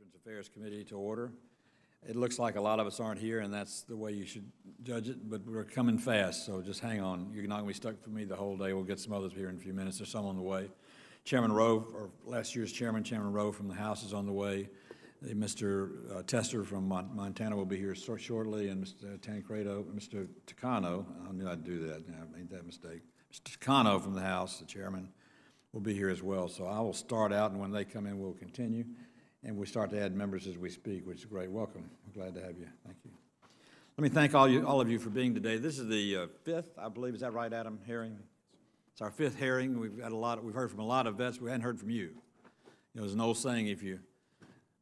Veterans Affairs Committee to order. It looks like a lot of us aren't here, and that's the way you should judge it, but we're coming fast, so just hang on. You're not going to be stuck for me the whole day. We'll get some others here in a few minutes. There's some on the way. Chairman Rowe, or last year's Chairman Rowe from the House is on the way. Mr. Tester from Montana will be here shortly, and Mr. Tancredo, Mr. Takano, I knew I'd do that. I made that mistake. Mr. Takano from the House, the Chairman, will be here as well. So I will start out, and when they come in, we'll continue. And we start to add members as we speak, which is great. Welcome. We're glad to have you. Thank you. Let me thank all of you for being today. This is the fifth, I believe, is that right, Adam, hearing? It's our fifth hearing. We've heard from a lot of vets. We hadn't heard from you. You know, there's an old saying,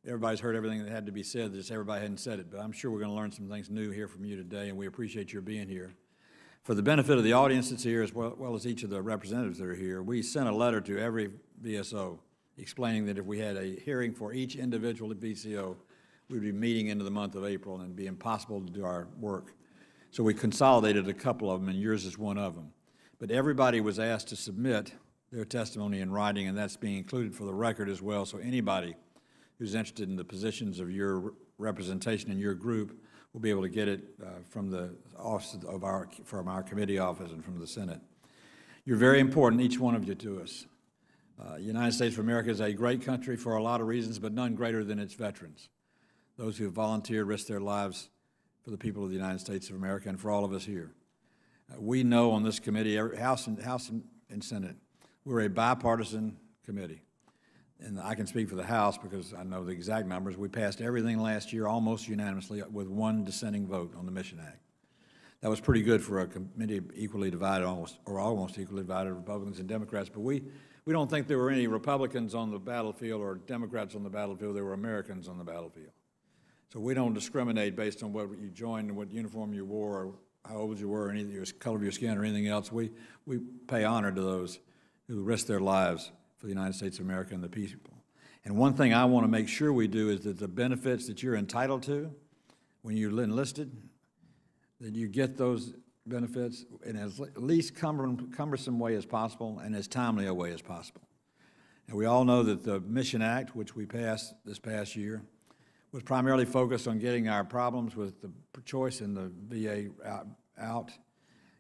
everybody's heard everything that had to be said, just everybody hadn't said it. But I'm sure we're going to learn some things new here from you today, and we appreciate your being here. For the benefit of the audience that's here, as well as each of the representatives that are here, we sent a letter to every VSO explaining that if we had a hearing for each individual VCO, we'd be meeting into the month of April and it'd be impossible to do our work. So we consolidated a couple of them, and yours is one of them. But everybody was asked to submit their testimony in writing, and that's being included for the record as well. So anybody who's interested in the positions of your representation in your group will be able to get it from the office from our committee office and from the Senate. You're very important, each one of you, to us. The United States of America is a great country for a lot of reasons, but none greater than its veterans. Those who have volunteered, risked their lives for the people of the United States of America and for all of us here. We know on this committee, House and Senate, we're a bipartisan committee. And I can speak for the House because I know the exact numbers. We passed everything last year almost unanimously with one dissenting vote on the Mission Act. That was pretty good for a committee equally divided, almost equally divided, Republicans and Democrats. But we don't think there were any Republicans on the battlefield or Democrats on the battlefield. There were Americans on the battlefield. So we don't discriminate based on what you joined and what uniform you wore or how old you were or any of your color of your skin or anything else. We pay honor to those who risked their lives for the United States of America and the people. And one thing I want to make sure we do is that the benefits that you're entitled to when you're enlisted, that you get those benefits in as least cumbersome way as possible and as timely a way as possible. And we all know that the Mission Act, which we passed this past year, was primarily focused on getting our problems with the choice in the VA out,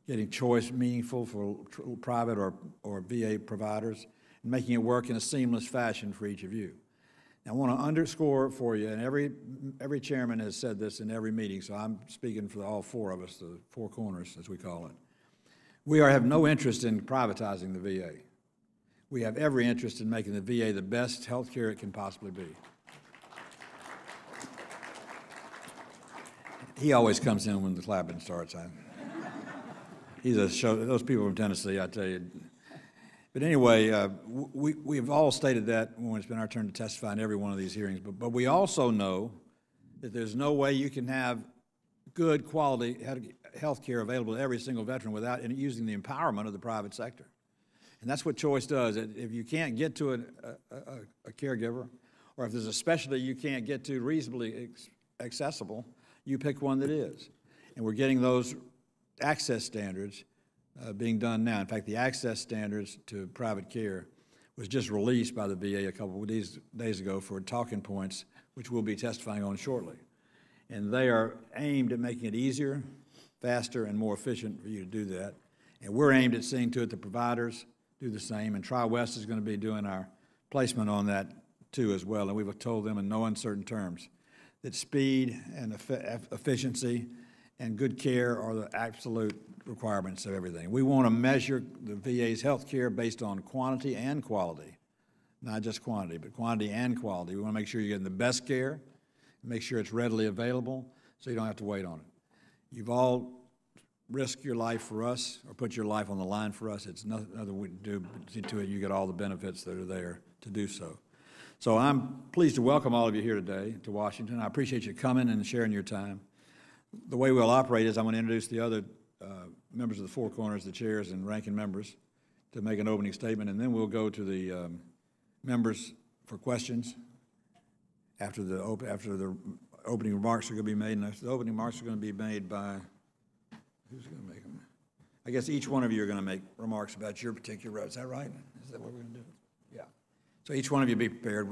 getting choice meaningful for private or VA providers, and making it work in a seamless fashion for each of you. Now, I want to underscore for you, and every chairman has said this in every meeting, so I'm speaking for all four of us, the four corners, as we call it. We have no interest in privatizing the VA. We have every interest in making the VA the best health care it can possibly be. He always comes in when the clapping starts. He's a show. Those people from Tennessee, I tell you. But anyway, we've all stated that when it's been our turn to testify in every one of these hearings. But we also know that there's no way you can have good quality health care available to every single veteran without using the empowerment of the private sector. And that's what choice does. If you can't get to a caregiver, or if there's a specialty you can't get to reasonably accessible, you pick one that is. And we're getting those access standards being done now. In fact, the access standards to private care was just released by the VA a couple of days ago for talking points, which we'll be testifying on shortly. And they are aimed at making it easier, faster, and more efficient for you to do that. And we're aimed at seeing to it the providers do the same. And Tri-West is going to be doing our placement on that too as well. And we've told them in no uncertain terms that speed and efficiency and good care are the absolute requirements of everything. We want to measure the VA's health care based on quantity and quality, not just quantity, but quantity and quality. We want to make sure you're getting the best care, make sure it's readily available so you don't have to wait on it. You've all risked your life for us or put your life on the line for us. It's nothing we do but see to it you get all the benefits that are there to do so. So I'm pleased to welcome all of you here today to Washington. I appreciate you coming and sharing your time. The way we'll operate is I'm going to introduce the other members of the four corners, the chairs and ranking members, to make an opening statement, and then we'll go to the members for questions after the opening remarks are going to be made. And the opening remarks are going to be made by, who's going to make them? I guess each one of you are going to make remarks about your particular road. Is that right? Is that what we're going to do? Yeah. So each one of you be prepared.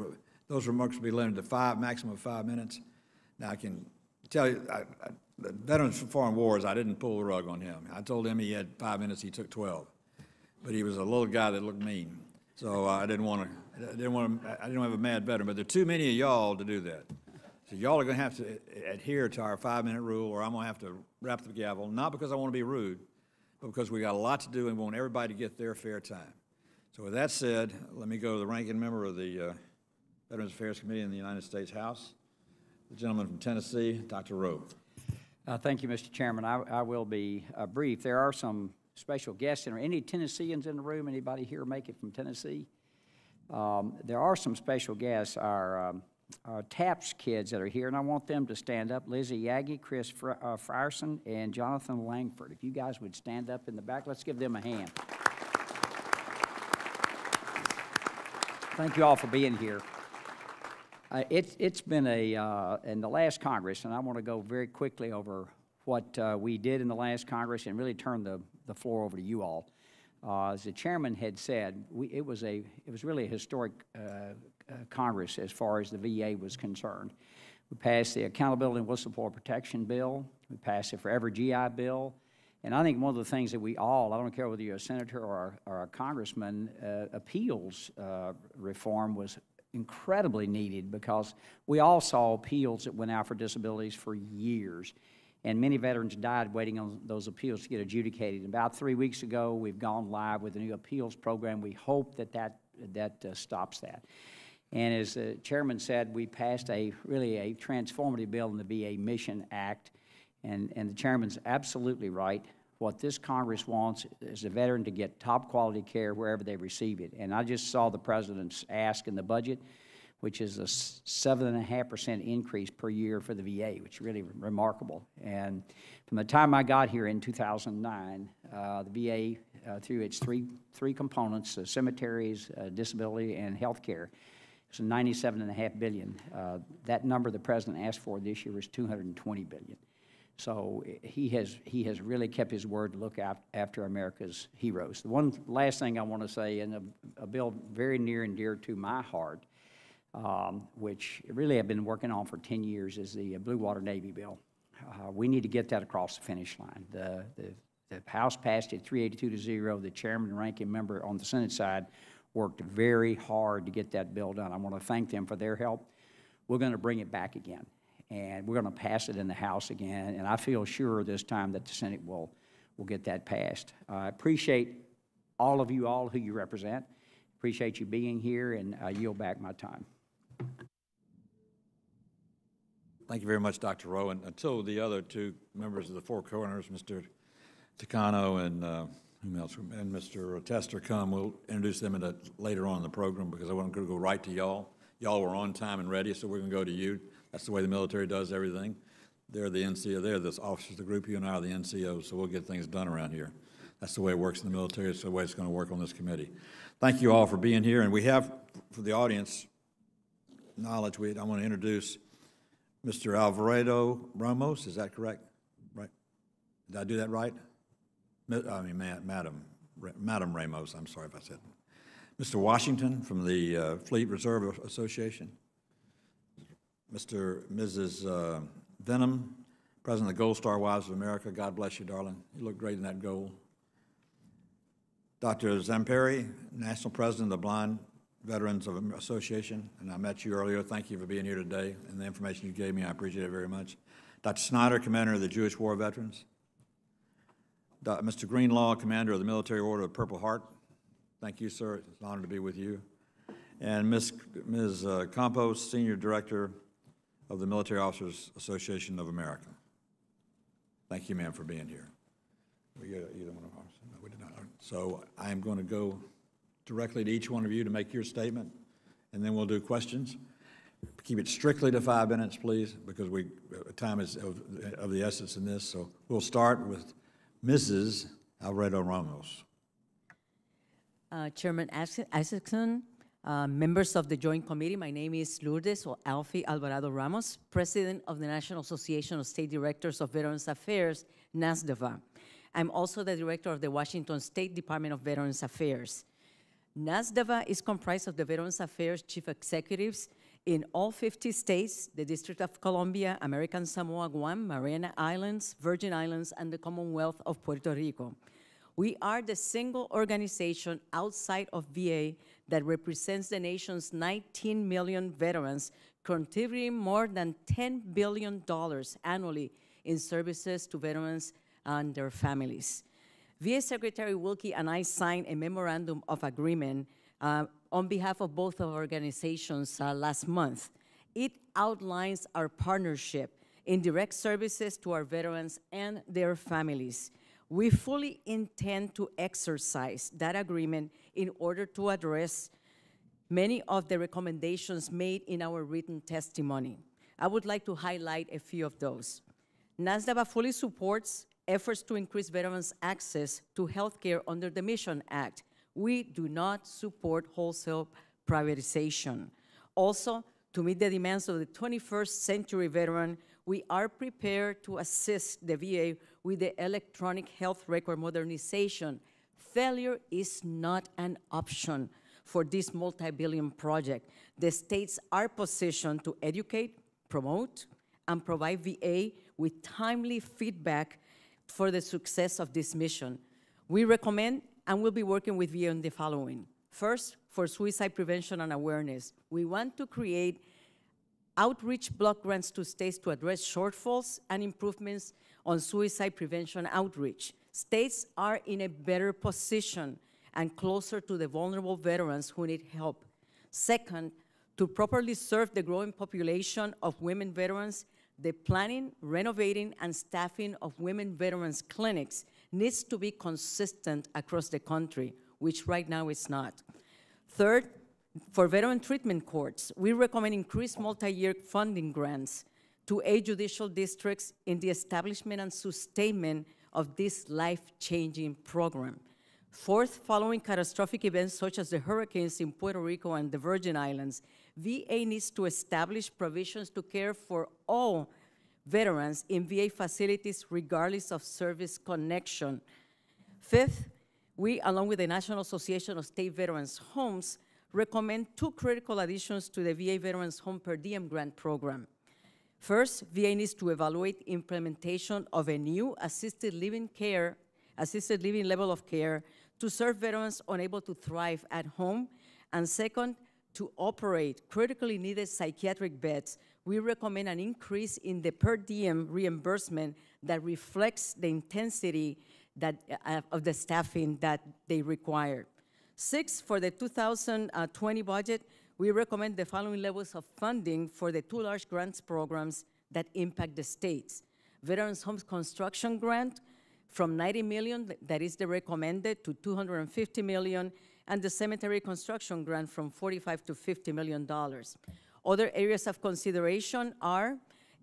those remarks will be limited to maximum of 5 minutes. Now, I can tell you, the Veterans from Foreign Wars, I didn't pull the rug on him. I told him he had 5 minutes, he took 12. But he was a little guy that looked mean. So I didn't have a mad veteran, but there are too many of y'all to do that. So y'all are gonna have to adhere to our 5-minute rule, or I'm gonna have to wrap the gavel, not because I wanna be rude, but because we got a lot to do and we want everybody to get their fair time. So with that said, let me go to the ranking member of the Veterans Affairs Committee in the United States House, the gentleman from Tennessee, Dr. Rowe. Thank you, Mr. Chairman. I will be brief. There are some special guests. Are any Tennesseans in the room? Anybody here make it from Tennessee? There are some special guests. Our TAPS kids that are here, and I want them to stand up. Lizzie Yagi, Chris Frierson, and Jonathan Langford. If you guys would stand up in the back, let's give them a hand. Thank you all for being here. It's been in the last Congress, and I want to go very quickly over what we did in the last Congress and really turn the floor over to you all. As the chairman had said, it was really a historic Congress as far as the VA was concerned. We passed the Accountability and Whistleblower Protection Bill. We passed the Forever GI Bill. And I think one of the things that we all, I don't care whether you're a senator or a congressman, appeals reform was incredibly needed because we all saw appeals that went out for disabilities for years. And many veterans died waiting on those appeals to get adjudicated. About 3 weeks ago, we've gone live with a new appeals program. We hope that stops that. And as the chairman said, we passed really a transformative bill in the VA Mission Act. And the chairman's absolutely right. What this Congress wants is a veteran to get top quality care wherever they receive it. And I just saw the president's ask in the budget, which is a 7.5% increase per year for the VA, which is really remarkable. And from the time I got here in 2009, the VA, through its three components, cemeteries, disability, and health care, it's $97.5 billion. That number the president asked for this year was $220 billion. So he has really kept his word to look after America's heroes. The one last thing I want to say, and a bill very near and dear to my heart, which really I've been working on for 10 years, is the Blue Water Navy bill. We need to get that across the finish line. The House passed it 382-0. The chairman and ranking member on the Senate side worked very hard to get that bill done. I want to thank them for their help. We're going to bring it back again, and we're going to pass it in the House again, and I feel sure this time that the Senate will get that passed. I appreciate all of you all who you represent. Appreciate you being here, and I yield back my time. Thank you very much, Dr. Rowe. And until the other two members of the Four Corners, Mr. Takano and whom else, and Mr. Tester come, we'll introduce them later on in the program because I want to go right to y'all. Y'all were on time and ready, so we're going to go to you. That's the way the military does everything. They're the NCO. They're the officers of the group. You and I are the NCOs, so we'll get things done around here. That's the way it works in the military. It's the way it's going to work on this committee. Thank you all for being here. And we have, for the audience knowledge, I want to introduce Mr. Alvarado Ramos. Is that correct? Right? Did I do that right? I mean, Madam Ramos. I'm sorry if I said that. Mr. Washington from the Fleet Reserve Association. Mrs. Venom, President of the Gold Star Wives of America. God bless you, darling. You look great in that gold. Dr. Zamperi, National President of the Blind Veterans Association, and I met you earlier. Thank you for being here today and the information you gave me. I appreciate it very much. Dr. Snyder, Commander of the Jewish War Veterans. Mr. Greenlaw, Commander of the Military Order of Purple Heart. Thank you, sir. It's an honor to be with you. And Ms. Campos, Senior Director of the Military Officers Association of America. Thank you, ma'am, for being here. We get either one of ours? No, we did not. So I am going to go directly to each one of you to make your statement, and then we'll do questions. Keep it strictly to 5 minutes, please, because time is of the essence in this. So we'll start with Mrs. Alvarado Ramos. Chairman Isaacson, members of the Joint Committee, my name is Lourdes or Alfie Alvarado Ramos, President of the National Association of State Directors of Veterans Affairs, NASDVA. I'm also the Director of the Washington State Department of Veterans Affairs. NASDVA is comprised of the Veterans Affairs Chief Executives In all 50 states, the District of Columbia, American Samoa, Guam, Mariana Islands, Virgin Islands, and the Commonwealth of Puerto Rico. We are the single organization outside of VA that represents the nation's 19 million veterans, contributing more than $10 billion annually in services to veterans and their families. VA Secretary Wilkie and I signed a memorandum of agreement on behalf of both of our organizations last month. It outlines our partnership in direct services to our veterans and their families. We fully intend to exercise that agreement in order to address many of the recommendations made in our written testimony. I would like to highlight a few of those. NASDVA fully supports efforts to increase veterans' access to health care under the Mission Act. We do not support wholesale privatization. Also, to meet the demands of the 21st century veteran, we are prepared to assist the VA with the electronic health record modernization. Failure is not an option for this multi-billion project. The states are positioned to educate, promote, and provide VA with timely feedback for the success of this mission. We recommend and will be working with VA on the following. First, for suicide prevention and awareness, we want to create outreach block grants to states to address shortfalls and improvements on suicide prevention outreach. States are in a better position and closer to the vulnerable veterans who need help. Second, to properly serve the growing population of women veterans, the planning, renovating, and staffing of women veterans clinics needs to be consistent across the country, which right now it's not. Third, for veteran treatment courts, we recommend increased multi-year funding grants to aid judicial districts in the establishment and sustainment of this life-changing program. Fourth, following catastrophic events such as the hurricanes in Puerto Rico and the Virgin Islands, VA needs to establish provisions to care for all veterans in VA facilities regardless of service connection. Fifth, we, along with the National Association of State Veterans Homes, recommend two critical additions to the VA Veterans Home Per Diem Grant Program. First, VA needs to evaluate implementation of a new assisted living level of care to serve veterans unable to thrive at home. And second, to operate critically needed psychiatric beds, we recommend an increase in the per diem reimbursement that reflects the intensity of the staffing that they require. Six, for the 2020 budget, we recommend the following levels of funding for the two large grants programs that impact the states. Veterans Homes Construction Grant from $90 million, that is the recommended, to $250 million, and the Cemetery Construction Grant from $45 to $50 million. Other areas of consideration are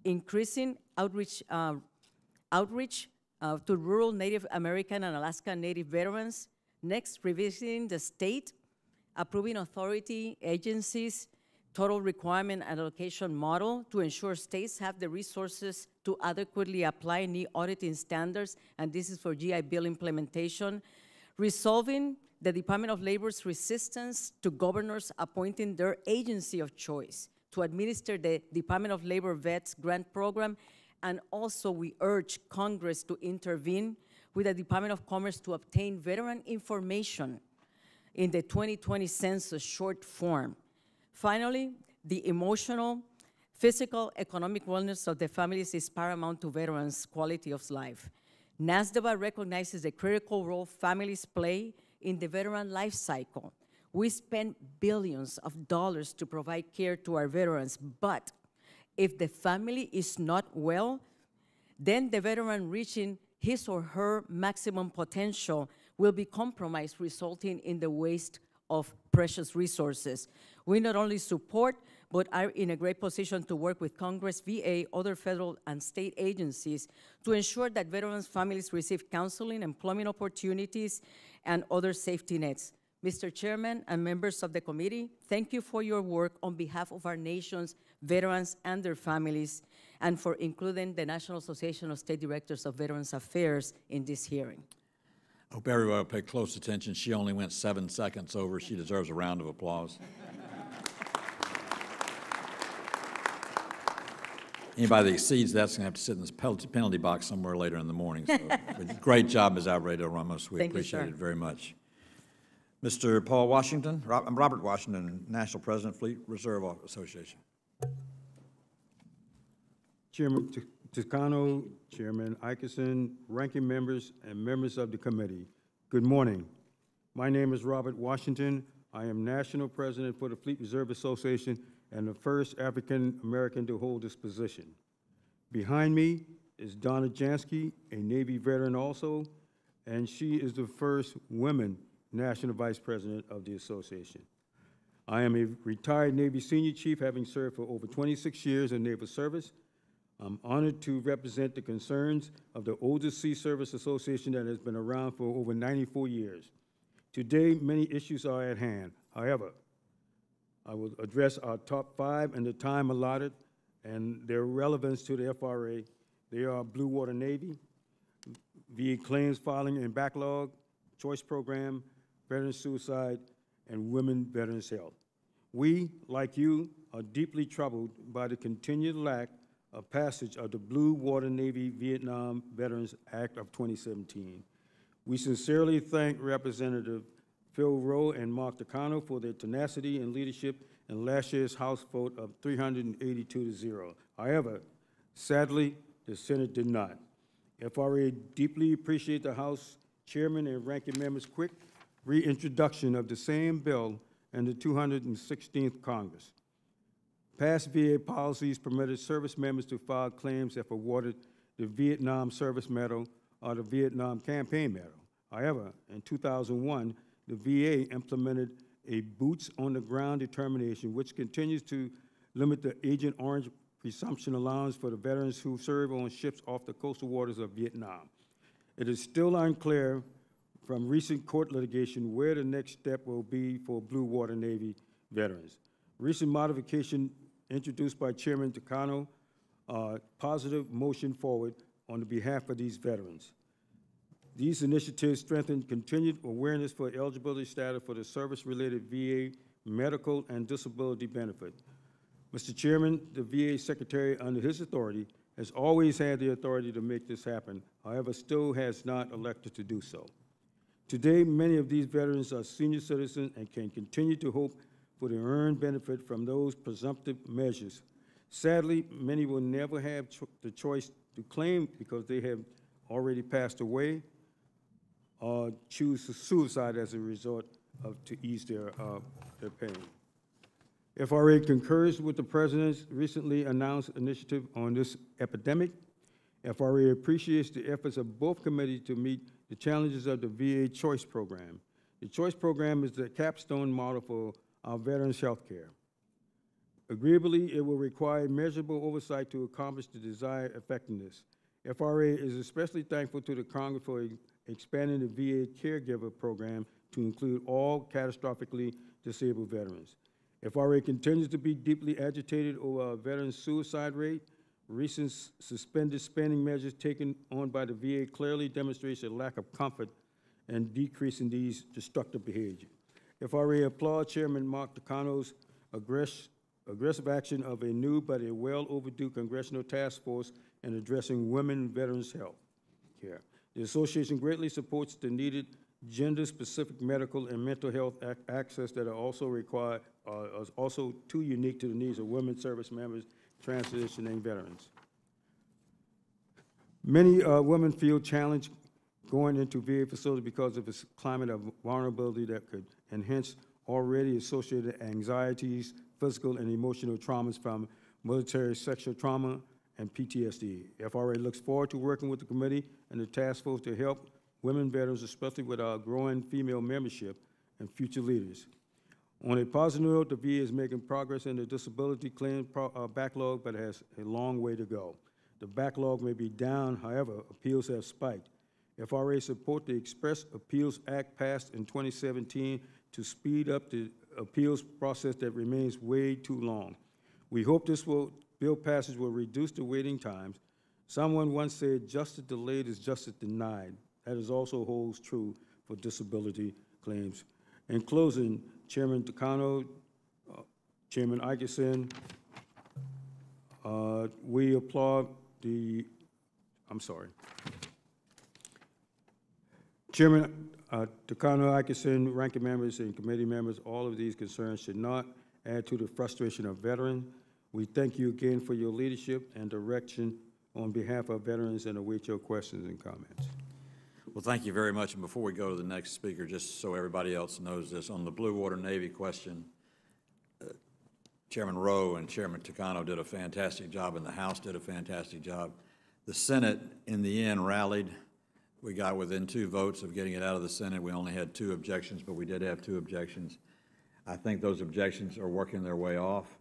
increasing outreach to rural Native American and Alaska Native veterans. Next, revisiting the state, approving authority agencies, total requirement and allocation model to ensure states have the resources to adequately apply new auditing standards, and this is for GI Bill implementation. Resolving the Department of Labor's resistance to governors appointing their agency of choice to administer the Department of Labor Vets Grant Program, and also we urge Congress to intervene with the Department of Commerce to obtain veteran information in the 2020 census short form. Finally, the emotional, physical, economic wellness of the families is paramount to veterans' quality of life. NASDVA recognizes the critical role families play in the veteran life cycle. We spend billions of dollars to provide care to our veterans, but if the family is not well, then the veteran reaching his or her maximum potential will be compromised, resulting in the waste of precious resources. We not only support, but are in a great position to work with Congress, VA, other federal and state agencies to ensure that veterans' families receive counseling, employment opportunities, and other safety nets. Mr. Chairman and members of the committee, thank you for your work on behalf of our nation's veterans and their families, and for including the National Association of State Directors of Veterans Affairs in this hearing. I hope everyone will pay close attention. She only went 7 seconds over. She deserves a round of applause. Anybody that exceeds that's going to have to sit in this penalty box somewhere later in the morning. So, but great job, Ms. Alvarado Ramos. We Thank you, appreciate sir. it very much. Mr. Paul Washington, Robert Washington, National President, Fleet Reserve Association. Chairman Toscano, Chairman Ikeson, ranking members, and members of the committee, good morning. My name is Robert Washington. I am National President for the Fleet Reserve Association and the first African-American to hold this position. Behind me is Donna Jansky, a Navy veteran also, and she is the first woman National Vice President of the association. I am a retired Navy Senior Chief, having served for over 26 years in naval service. I'm honored to represent the concerns of the oldest sea service association that has been around for over 94 years. Today, many issues are at hand. However, I will address our top 5 in the time allotted and their relevance to the FRA. They are Blue Water Navy, VA claims filing and backlog, choice program, veteran suicide, and women veterans health. We, like you, are deeply troubled by the continued lack of passage of the Blue Water Navy Vietnam Veterans Act of 2017. We sincerely thank Representative Phil Rowe and Mark Toscano for their tenacity and leadership in last year's House vote of 382-0. However, sadly, the Senate did not. FRA deeply appreciate the House Chairman and Ranking Member's quick reintroduction of the same bill in the 216th Congress. Past VA policies permitted service members to file claims if awarded the Vietnam Service Medal or the Vietnam Campaign Medal. However, in 2001, the VA implemented a boots-on-the-ground determination, which continues to limit the Agent Orange presumption allowance for the veterans who serve on ships off the coastal waters of Vietnam. It is still unclear from recent court litigation where the next step will be for Blue Water Navy veterans. Recent modification introduced by Chairman Toscano, positive motion forward on the behalf of these veterans. These initiatives strengthen continued awareness for eligibility status for the service-related VA medical and disability benefit. Mr. Chairman, the VA Secretary, under his authority, has always had the authority to make this happen, however, still has not elected to do so. Today, many of these veterans are senior citizens and can continue to hope for the earned benefit from those presumptive measures. Sadly, many will never have the choice to claim because they have already passed away or choose suicide as a result of to ease their pain. FRA concurs with the President's recently announced initiative on this epidemic. FRA appreciates the efforts of both committees to meet the challenges of the VA Choice Program. The Choice Program is the capstone model for our veterans' health care. Agreeably, it will require measurable oversight to accomplish the desired effectiveness. FRA is especially thankful to the Congress for expanding the VA caregiver program to include all catastrophically disabled veterans. FRA continues to be deeply agitated over our veterans' suicide rate. Recent suspended spending measures taken on by the VA clearly demonstrates a lack of comfort and decrease in these destructive behaviors. FRA applauds Chairman Mark Toscano's aggressive action of a new but a well-overdue congressional task force in addressing women and veterans' health care. The association greatly supports the needed gender-specific medical and mental health access that are also required, are also too unique to the needs of women service members, transitioning veterans. Many women feel challenged going into VA facilities because of its climate of vulnerability that could enhance already associated anxieties, physical and emotional traumas from military sexual trauma and PTSD. FRA looks forward to working with the committee and the task force to help women veterans, especially with our growing female membership and future leaders. On a positive note, the VA is making progress in the disability claim backlog, but has a long way to go. The backlog may be down, however, appeals have spiked. FRA support the Express Appeals Act passed in 2017 to speed up the appeals process that remains way too long. We hope this bill passage will reduce the waiting times. Someone once said, justice delayed is justice denied. That is also holds true for disability claims. In closing, Chairman Toscano, Chairman Ikeson, We applaud the, I'm sorry. Chairman Takano Atkinson, ranking members and committee members, all of these concerns should not add to the frustration of veterans. We thank you again for your leadership and direction on behalf of veterans and await your questions and comments. Well, thank you very much. And before we go to the next speaker, just so everybody else knows this, on the Blue Water Navy question, Chairman Rowe and Chairman Takano did a fantastic job, and the House did a fantastic job. The Senate, in the end, rallied. We got within 2 votes of getting it out of the Senate. We only had 2 objections, but we did have 2 objections. I think those objections are working their way off.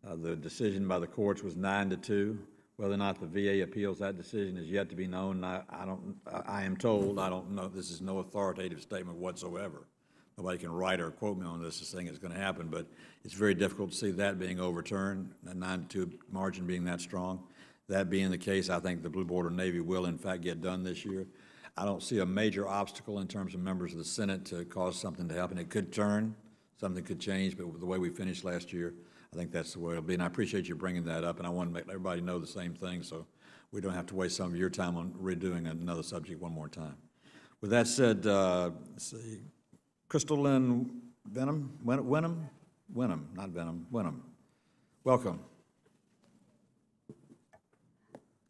The decision by the courts was 9-2. Whether or not the VA appeals that decision is yet to be known. I am told, I don't know, this is no authoritative statement whatsoever. Nobody can write or quote me on this as saying it's going to happen, but it's very difficult to see that being overturned, a 9-2 margin being that strong. That being the case, I think the Blue Water Navy will in fact get done this year. I don't see a major obstacle in terms of members of the Senate to cause something to happen. It could turn, something could change, but with the way we finished last year, I think that's the way it'll be. And I appreciate you bringing that up, and I want to make everybody know the same thing so we don't have to waste some of your time on redoing another subject one more time. With that said, let's see, Crystal Lynn Wenham, not Venom, Wenham. Welcome.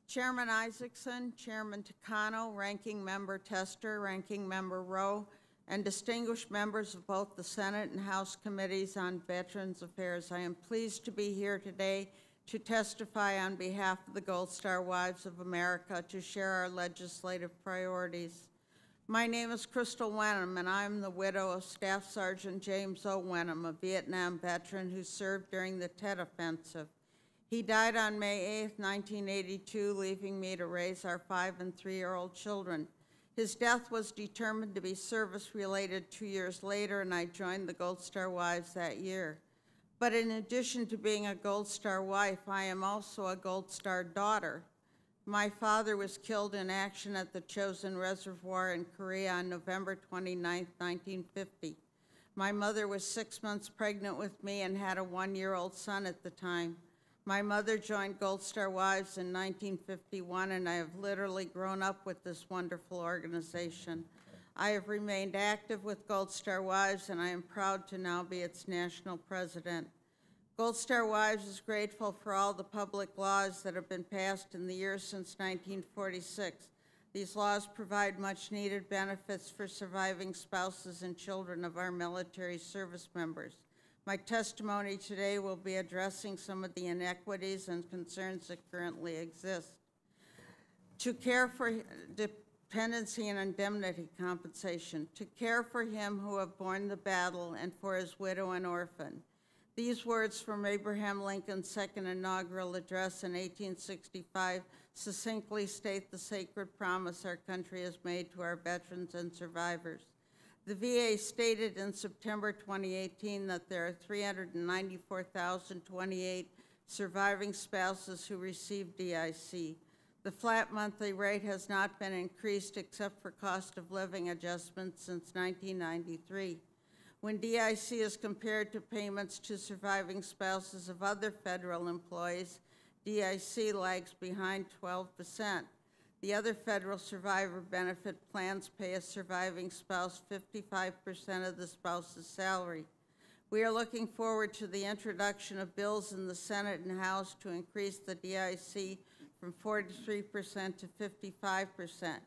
Chairman Isaacson, Chairman Takano, Ranking Member Tester, Ranking Member Rowe, and distinguished members of both the Senate and House Committees on Veterans Affairs, I am pleased to be here today to testify on behalf of the Gold Star Wives of America to share our legislative priorities. My name is Crystal Wenham, and I am the widow of Staff Sergeant James O. Wenham, a Vietnam veteran who served during the Tet Offensive. He died on May 8, 1982, leaving me to raise our 5- and 3-year-old children. His death was determined to be service-related 2 years later, and I joined the Gold Star Wives that year. But in addition to being a Gold Star wife, I am also a Gold Star daughter. My father was killed in action at the Chosin Reservoir in Korea on November 29, 1950. My mother was 6 months pregnant with me and had a 1-year-old son at the time. My mother joined Gold Star Wives in 1951, and I have literally grown up with this wonderful organization. I have remained active with Gold Star Wives, and I am proud to now be its national president. Gold Star Wives is grateful for all the public laws that have been passed in the years since 1946. These laws provide much-needed benefits for surviving spouses and children of our military service members. My testimony today will be addressing some of the inequities and concerns that currently exist. To care for dependency and indemnity compensation, to care for him who have borne the battle and for his widow and orphan. These words from Abraham Lincoln's second inaugural address in 1865 succinctly state the sacred promise our country has made to our veterans and survivors. The VA stated in September 2018 that there are 394,028 surviving spouses who receive DIC. The flat monthly rate has not been increased except for cost of living adjustments since 1993. When DIC is compared to payments to surviving spouses of other federal employees, DIC lags behind 12%. The other federal survivor benefit plans pay a surviving spouse 55% of the spouse's salary. We are looking forward to the introduction of bills in the Senate and House to increase the DIC from 43% to 55%,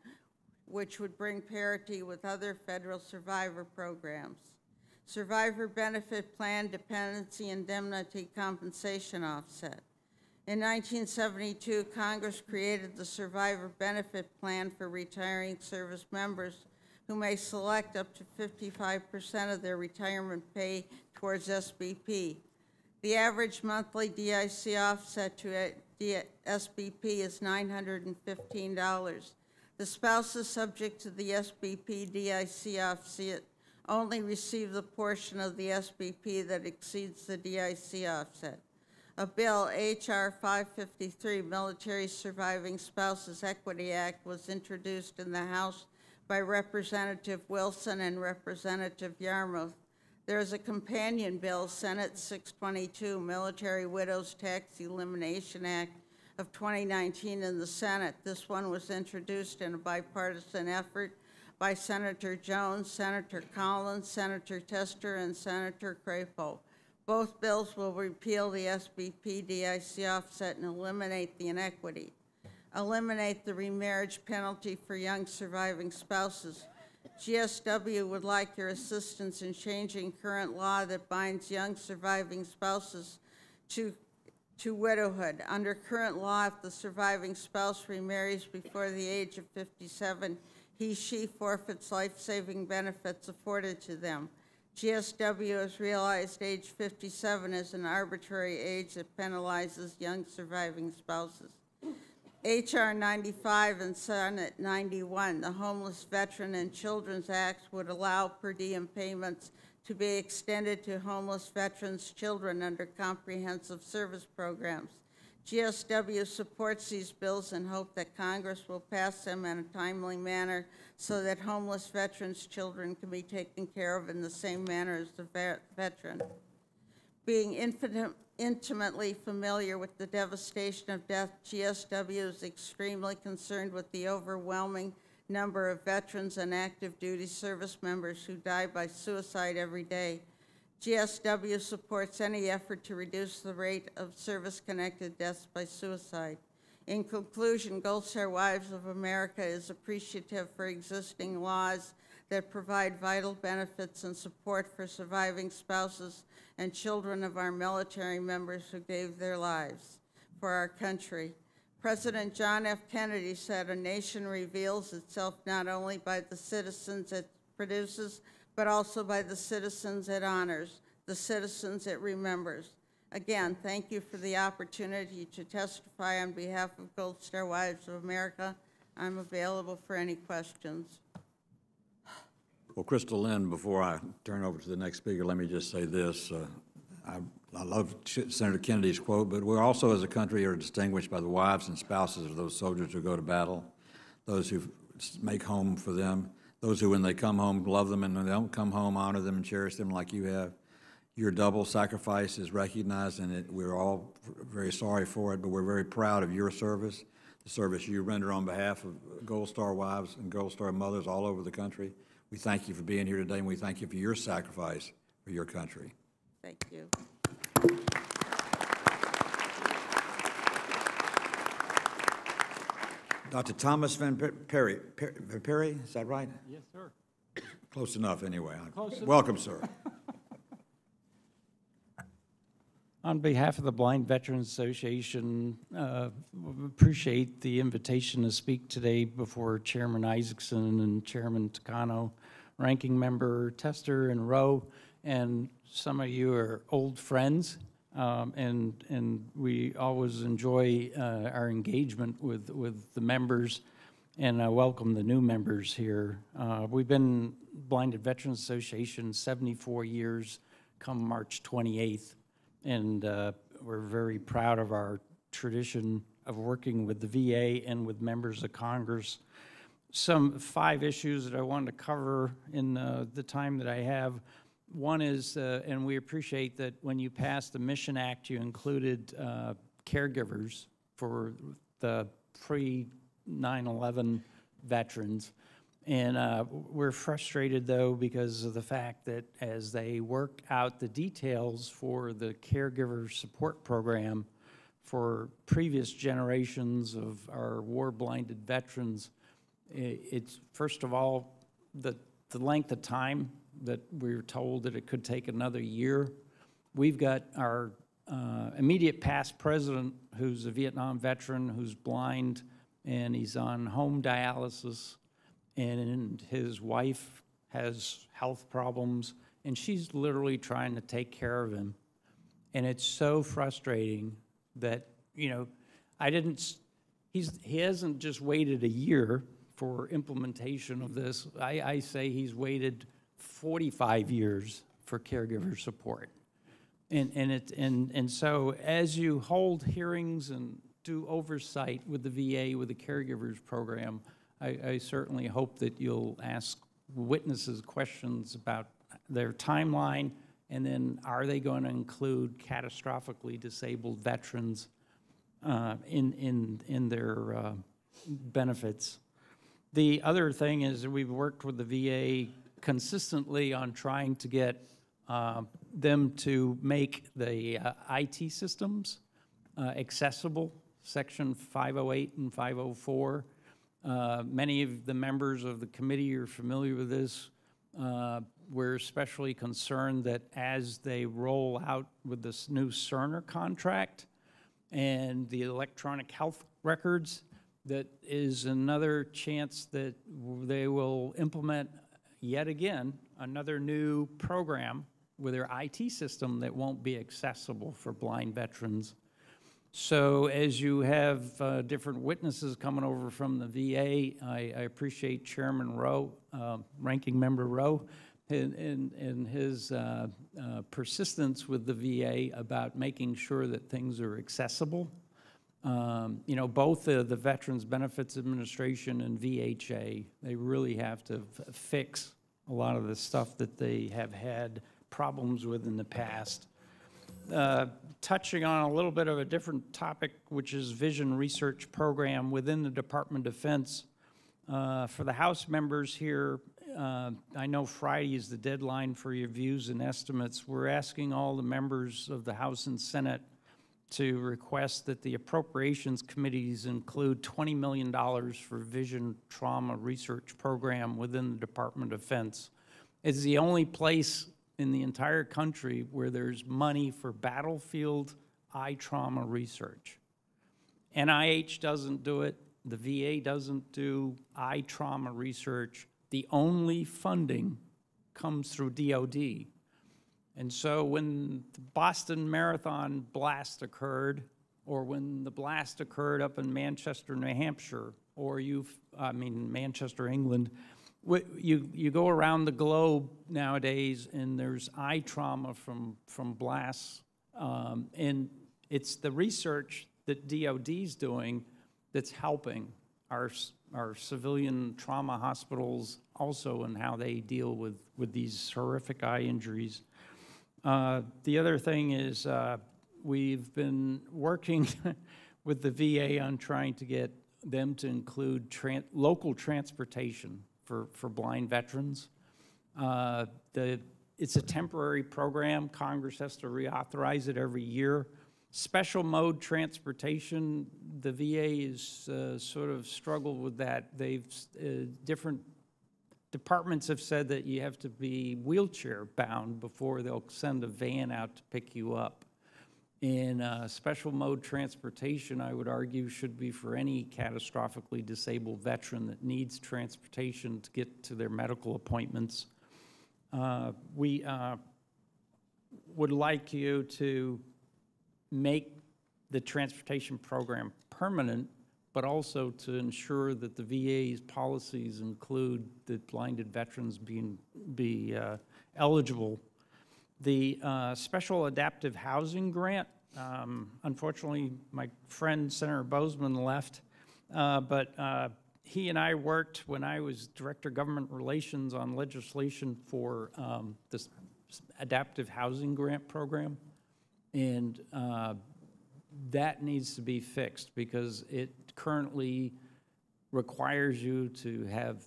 which would bring parity with other federal survivor programs. Survivor benefit plan dependency indemnity compensation offset. In 1972, Congress created the Survivor Benefit Plan for retiring service members who may select up to 55% of their retirement pay towards SBP. The average monthly DIC offset to SBP is $915. The spouses subject to the SBP DIC offset only receive the portion of the SBP that exceeds the DIC offset. A bill, H.R. 553, Military Surviving Spouses Equity Act, was introduced in the House by Representative Wilson and Representative Yarmouth. There is a companion bill, Senate 622, Military Widows Tax Elimination Act, of 2019 in the Senate. This one was introduced in a bipartisan effort by Senator Jones, Senator Collins, Senator Tester, and Senator Crapo. Both bills will repeal the SBP DIC offset and eliminate the inequity. Eliminate the remarriage penalty for young surviving spouses. GSW would like your assistance in changing current law that binds young surviving spouses to widowhood. Under current law, if the surviving spouse remarries before the age of 57, he/she forfeits life-saving benefits afforded to them. GSW has realized age 57 is an arbitrary age that penalizes young surviving spouses. H.R. 95 and Senate 91, the Homeless Veteran and Children's Act, would allow per diem payments to be extended to homeless veterans' children under comprehensive service programs. GSW supports these bills and hope that Congress will pass them in a timely manner so that homeless veterans' children can be taken care of in the same manner as the veteran. Being intimately familiar with the devastation of death, GSW is extremely concerned with the overwhelming number of veterans and active duty service members who die by suicide every day. GSW supports any effort to reduce the rate of service-connected deaths by suicide. In conclusion, Gold Star Wives of America is appreciative for existing laws that provide vital benefits and support for surviving spouses and children of our military members who gave their lives for our country. President John F. Kennedy said, "A nation reveals itself not only by the citizens it produces, but also by the citizens it honors, the citizens it remembers." Again, thank you for the opportunity to testify on behalf of Gold Star Wives of America. I'm available for any questions. Well, Crystal Lynn, before I turn over to the next speaker, let me just say this. I love Senator Kennedy's quote, but we're also, as a country, are distinguished by the wives and spouses of those soldiers who go to battle, those who make home for them, those who, when they come home, love them, and when they don't come home, honor them and cherish them like you have. Your double sacrifice is recognized, and we're all very sorry for it, but we're very proud of your service, the service you render on behalf of Gold Star wives and Gold Star mothers all over the country. We thank you for being here today, and we thank you for your sacrifice for your country. Thank you. Dr. Thomas Van Perry, is that right? Yes, sir. Close enough, anyway. Close enough. Welcome, sir. On behalf of the Blind Veterans Association, appreciate the invitation to speak today before Chairman Isaacson and Chairman Takano, Ranking Member Tester and Rowe, and some of you are old friends, and we always enjoy our engagement with the members, and I welcome the new members here. We've been Blinded Veterans Association 74 years come March 28th. And we're very proud of our tradition of working with the VA and with members of Congress. Some 5 issues that I wanted to cover in the time that I have. One is, and we appreciate that when you passed the Mission Act, you included caregivers for the pre-9/11 veterans. And we're frustrated, though, because of the fact that as they work out the details for the caregiver support program for previous generations of our war-blinded veterans, it's, first of all, the length of time that we were told that it could take another year. We've got our immediate past president, who's a Vietnam veteran, who's blind, and he's on home dialysis. And his wife has health problems, and she's literally trying to take care of him. And it's so frustrating that, you know, he hasn't just waited a year for implementation of this. I say he's waited 45 years for caregiver support. And so as you hold hearings and do oversight with the VA, with the caregivers program, I certainly hope that you'll ask witnesses questions about their timeline, and then are they going to include catastrophically disabled veterans? in their benefits. The other thing is that we've worked with the VA consistently on trying to get them to make the IT systems accessible, Section 508 and 504. Many of the members of the committee are familiar with this. We're especially concerned that as they roll out with this new Cerner contract and the electronic health records, that is another chance that they will implement yet again another new program with their IT system that won't be accessible for blind veterans. So as you have different witnesses coming over from the VA, I appreciate Chairman Rowe, Ranking Member Rowe, and his persistence with the VA about making sure that things are accessible. You know, both the Veterans Benefits Administration and VHA, they really have to fix a lot of the stuff that they have had problems with in the past. Touching on a little bit of a different topic, which is Vision Research Program within the Department of Defense. For the House members here, I know Friday is the deadline for your views and estimates. We're asking all the members of the House and Senate to request that the appropriations committees include $20 million for Vision Trauma Research Program within the Department of Defense. It's the only place in the entire country where there's money for battlefield eye trauma research. NIH doesn't do it. The VA doesn't do eye trauma research. The only funding comes through DOD. And so when the Boston Marathon blast occurred, or when the blast occurred up in Manchester, New Hampshire, or Manchester, England, you go around the globe nowadays and there's eye trauma from blasts. And it's the research that DOD's doing that's helping our civilian trauma hospitals also in how they deal with these horrific eye injuries. The other thing is we've been working with the VA on trying to get them to include local transportation for blind veterans. It's a temporary program. Congress has to reauthorize it every year. Special mode transportation, the VA has sort of struggled with that. Different departments have said that you have to be wheelchair bound before they'll send a van out to pick you up. And special mode transportation, I would argue, should be for any catastrophically disabled veteran that needs transportation to get to their medical appointments. We would like you to make the transportation program permanent, but also to ensure that the VA's policies include that blinded veterans be eligible. The Special Adaptive Housing Grant, unfortunately, my friend Senator Bozeman left, but he and I worked when I was Director of Government Relations on legislation for this Adaptive Housing Grant program, and that needs to be fixed because it currently requires you to have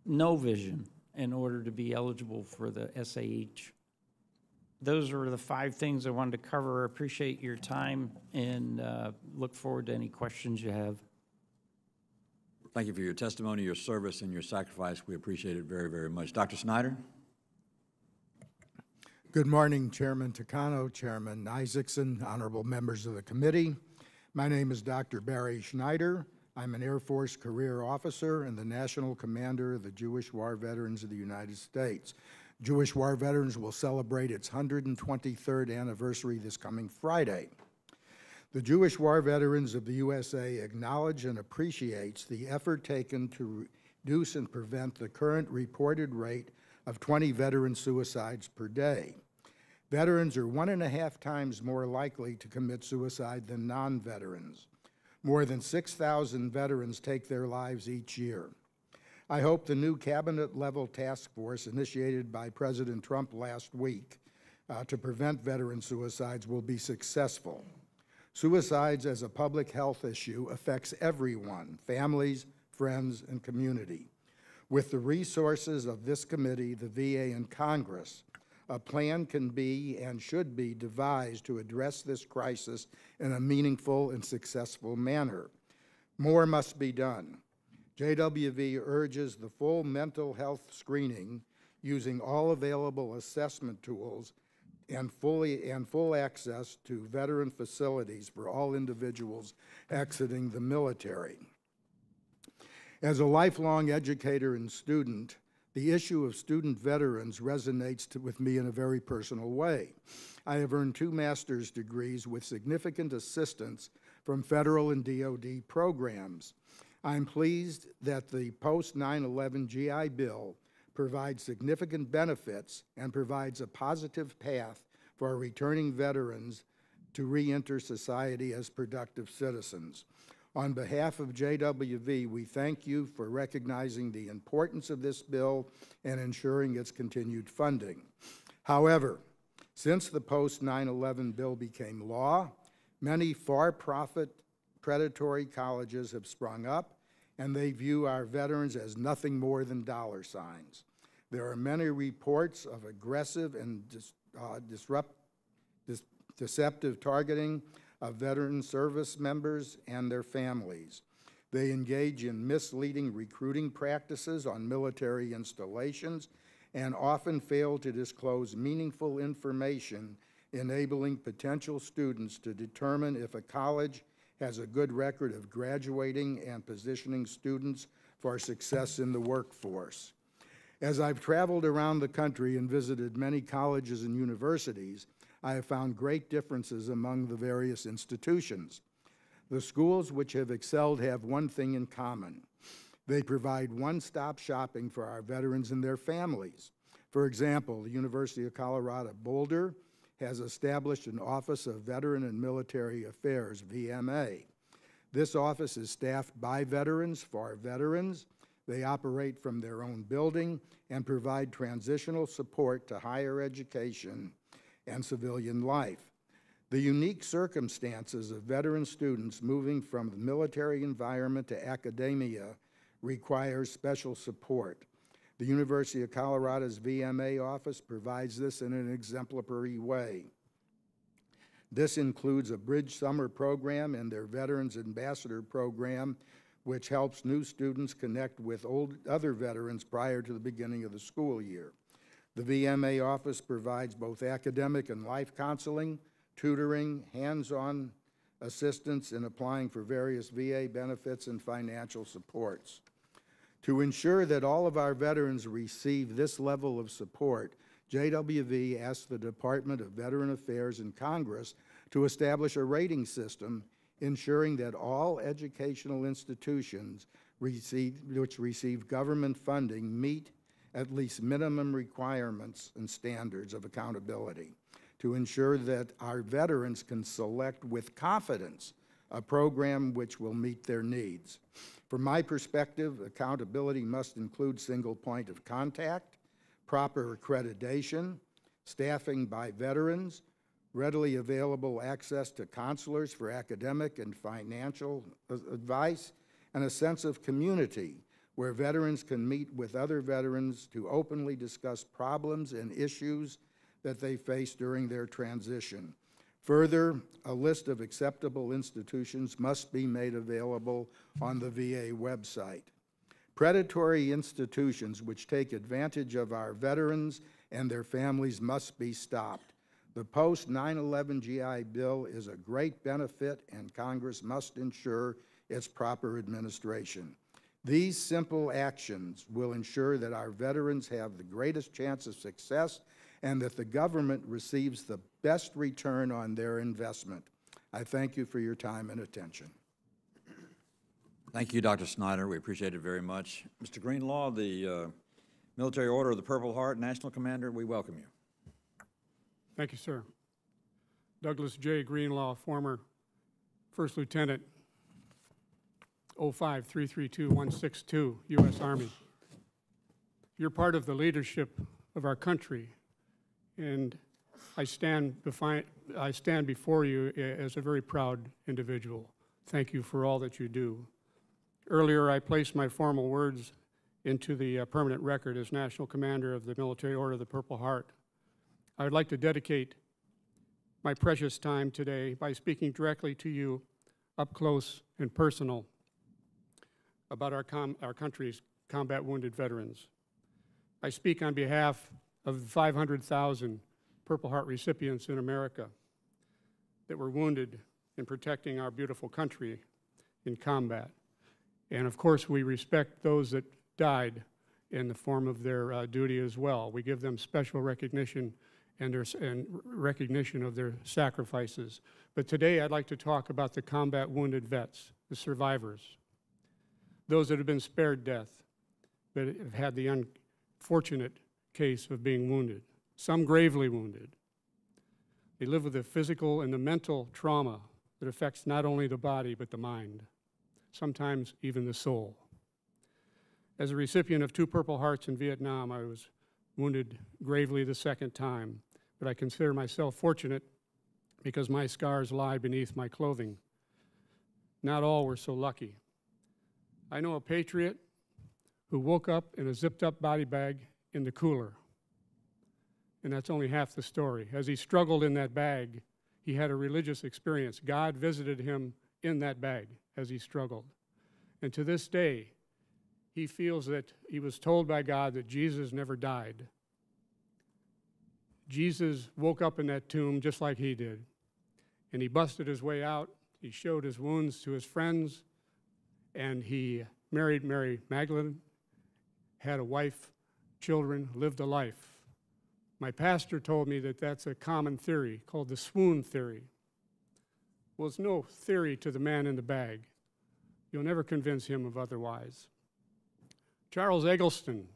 no vision in order to be eligible for the SAH. Those are the 5 things I wanted to cover. I appreciate your time and look forward to any questions you have. Thank you for your testimony, your service, and your sacrifice. We appreciate it very, very much. Dr. Snyder? Good morning, Chairman Takano, Chairman Isaacson, honorable members of the committee. My name is Dr. Barry Schneider. I'm an Air Force career officer and the National Commander of the Jewish War Veterans of the United States. Jewish War Veterans will celebrate its 123rd anniversary this coming Friday. The Jewish War Veterans of the USA acknowledge and appreciates the effort taken to reduce and prevent the current reported rate of 20 veteran suicides per day. Veterans are 1.5 times more likely to commit suicide than non-veterans. More than 6,000 veterans take their lives each year. I hope the new cabinet-level task force initiated by President Trump last week to prevent veteran suicides will be successful. Suicides as a public health issue affects everyone, families, friends, and community. With the resources of this committee, the VA, and Congress, a plan can be and should be devised to address this crisis in a meaningful and successful manner. More must be done. JWV urges the full mental health screening using all available assessment tools and full access to veteran facilities for all individuals exiting the military. As a lifelong educator and student, the issue of student veterans resonates with me in a very personal way. I have earned 2 master's degrees with significant assistance from federal and DoD programs. I'm pleased that the post-9/11 GI Bill provides significant benefits and provides a positive path for returning veterans to re-enter society as productive citizens. On behalf of JWV, we thank you for recognizing the importance of this bill and ensuring its continued funding. However, since the post-9/11 bill became law, many for-profit predatory colleges have sprung up, and they view our veterans as nothing more than dollar signs. There are many reports of aggressive and deceptive targeting of veteran service members and their families. They engage in misleading recruiting practices on military installations and often fail to disclose meaningful information, enabling potential students to determine if a college has a good record of graduating and positioning students for success in the workforce. As I've traveled around the country and visited many colleges and universities, I have found great differences among the various institutions. The schools which have excelled have one thing in common. They provide one-stop shopping for our veterans and their families. For example, the University of Colorado Boulder has established an Office of Veteran and Military Affairs, VMA. This office is staffed by veterans for veterans. They operate from their own building and provide transitional support to higher education and civilian life. The unique circumstances of veteran students moving from the military environment to academia requires special support. The University of Colorado's VMA office provides this in an exemplary way. This includes a Bridge Summer program and their Veterans Ambassador program, which helps new students connect with other veterans prior to the beginning of the school year. The VMA office provides both academic and life counseling, tutoring, hands-on assistance in applying for various VA benefits and financial supports. To ensure that all of our veterans receive this level of support, JWV asked the Department of Veteran Affairs and Congress to establish a rating system ensuring that all educational institutions which receive government funding meet at least minimum requirements and standards of accountability to ensure that our veterans can select with confidence a program which will meet their needs. From my perspective, accountability must include single point of contact, proper accreditation, staffing by veterans, readily available access to counselors for academic and financial advice, and a sense of community where veterans can meet with other veterans to openly discuss problems and issues that they face during their transition. Further, a list of acceptable institutions must be made available on the VA website. Predatory institutions which take advantage of our veterans and their families must be stopped. The post-9/11 GI Bill is a great benefit, and Congress must ensure its proper administration. These simple actions will ensure that our veterans have the greatest chance of success and that the government receives the best return on their investment. I thank you for your time and attention. Thank you, Dr. Snyder. We appreciate it very much. Mr. Greenlaw, the Military Order of the Purple Heart National Commander, we welcome you. Thank you, sir. Douglas J. Greenlaw, former First Lieutenant, 05-332-162, U.S. Army. You're part of the leadership of our country, and I stand before you as a very proud individual. Thank you for all that you do. Earlier, I placed my formal words into the permanent record as National Commander of the Military Order of the Purple Heart. I would like to dedicate my precious time today by speaking directly to you up close and personal about our country's combat wounded veterans. I speak on behalf of the 500,000 Purple Heart recipients in America that were wounded in protecting our beautiful country in combat. And of course, we respect those that died in the form of their duty as well. We give them special recognition and recognition of their sacrifices. But today I'd like to talk about the combat wounded vets, the survivors, those that have been spared death, but have had the unfortunate case of being wounded, some gravely wounded. They live with the physical and the mental trauma that affects not only the body but the mind, sometimes even the soul. As a recipient of 2 Purple Hearts in Vietnam, I was wounded gravely the second time, but I consider myself fortunate because my scars lie beneath my clothing. Not all were so lucky. I know a patriot who woke up in a zipped-up body bag in the cooler, and that's only half the story. As he struggled in that bag, he had a religious experience. God visited him in that bag as he struggled. And to this day, he feels that he was told by God that Jesus never died. Jesus woke up in that tomb just like he did, and he busted his way out. He showed his wounds to his friends, and he married Mary Magdalene, had a wife, children, lived a life. My pastor told me that that's a common theory called the swoon theory. Well, it's no theory to the man in the bag. You'll never convince him of otherwise. Charles Eggleston,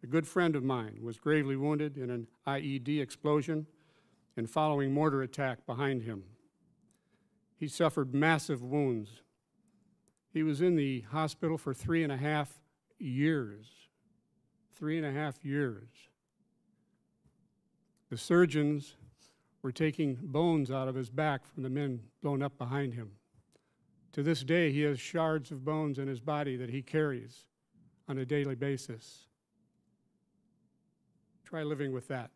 a good friend of mine, was gravely wounded in an IED explosion and following mortar attack behind him. He suffered massive wounds. He was in the hospital for 3.5 years. 3.5 years. The surgeons were taking bones out of his back from the men blown up behind him. To this day, he has shards of bones in his body that he carries on a daily basis. Try living with that.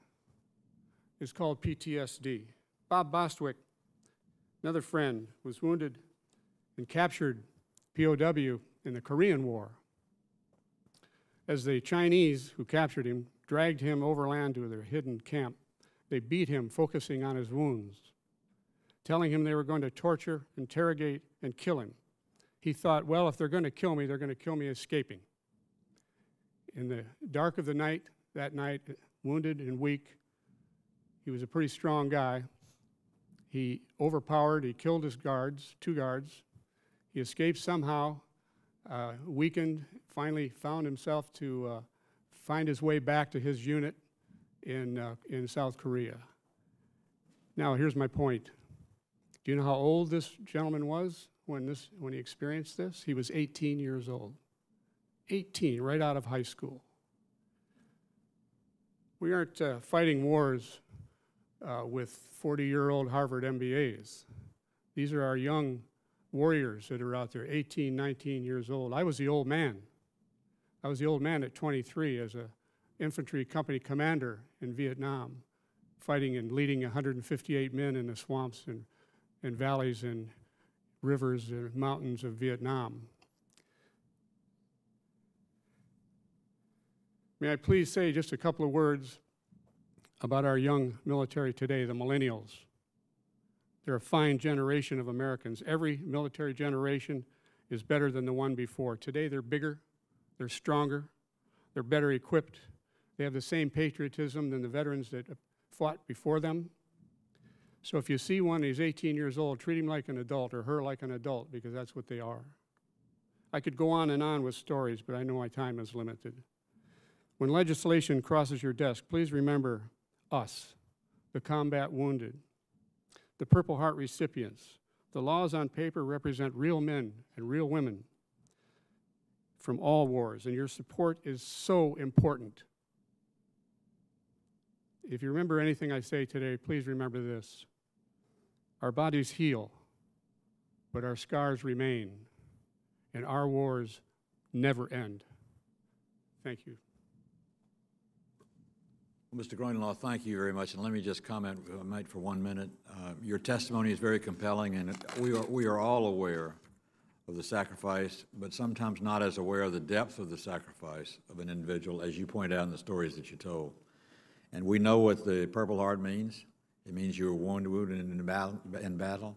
It's called PTSD. Bob Bostwick, another friend, was wounded and captured POW in the Korean War. As the Chinese who captured him dragged him overland to their hidden camp, they beat him, focusing on his wounds, telling him they were going to torture, interrogate, and kill him. He thought, well, if they're going to kill me, they're going to kill me escaping. In the dark of the night, that night, wounded and weak, he was a pretty strong guy. He overpowered, he killed his guards, 2 guards. He escaped somehow, weakened, finally found himself to find his way back to his unit in South Korea. Now, here's my point. Do you know how old this gentleman was when he experienced this? He was 18 years old. 18, right out of high school. We aren't fighting wars with 40-year-old Harvard MBAs. These are our young warriors that are out there, 18, 19 years old. I was the old man. I was the old man at 23 as an infantry company commander in Vietnam, fighting and leading 158 men in the swamps and valleys and rivers and mountains of Vietnam. May I please say just a couple of words about our young military today, the millennials. They're a fine generation of Americans. Every military generation is better than the one before. Today they're bigger, they're stronger, they're better equipped. They have the same patriotism than the veterans that fought before them. So if you see one who's 18 years old, treat him like an adult or her like an adult, because that's what they are. I could go on and on with stories, but I know my time is limited. When legislation crosses your desk, please remember us, the combat wounded, the Purple Heart recipients. The laws on paper represent real men and real women from all wars, and your support is so important. If you remember anything I say today, please remember this. Our bodies heal, but our scars remain, and our wars never end. Thank you. Well, Mr. Groenelaw, thank you very much, and let me just comment, mate, for 1 minute. Your testimony is very compelling, and we are all aware of the sacrifice, but sometimes not as aware of the depth of the sacrifice of an individual, as you point out in the stories that you told. And we know what the Purple Heart means. It means you were wounded in battle.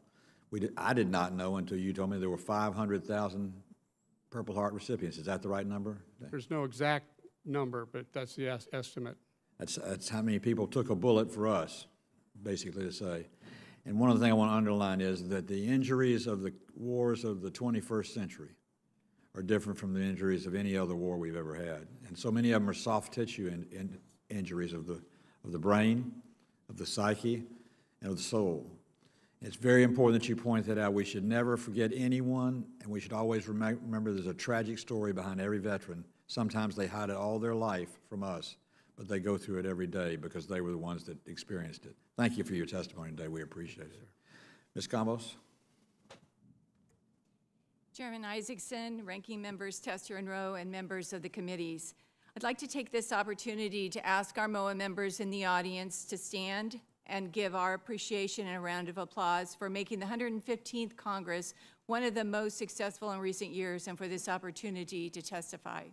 I did not know until you told me there were 500,000 Purple Heart recipients. Is that the right number? There's no exact number, but that's the estimate. That's how many people took a bullet for us, basically to say. And one of the things I want to underline is that the injuries of the wars of the 21st century are different from the injuries of any other war we've ever had. And so many of them are soft tissue injuries of the brain, of the psyche, and of the soul. It's very important that you point that out. We should never forget anyone, and we should always remember there's a tragic story behind every veteran. Sometimes they hide it all their life from us, but they go through it every day because they were the ones that experienced it. Thank you for your testimony today. We appreciate it. Ms. Campos? Chairman Isaacson, ranking members Tester and Rowe, and members of the committees. I'd like to take this opportunity to ask our MOA members in the audience to stand and give our appreciation and a round of applause for making the 115th Congress one of the most successful in recent years, and for this opportunity to testify.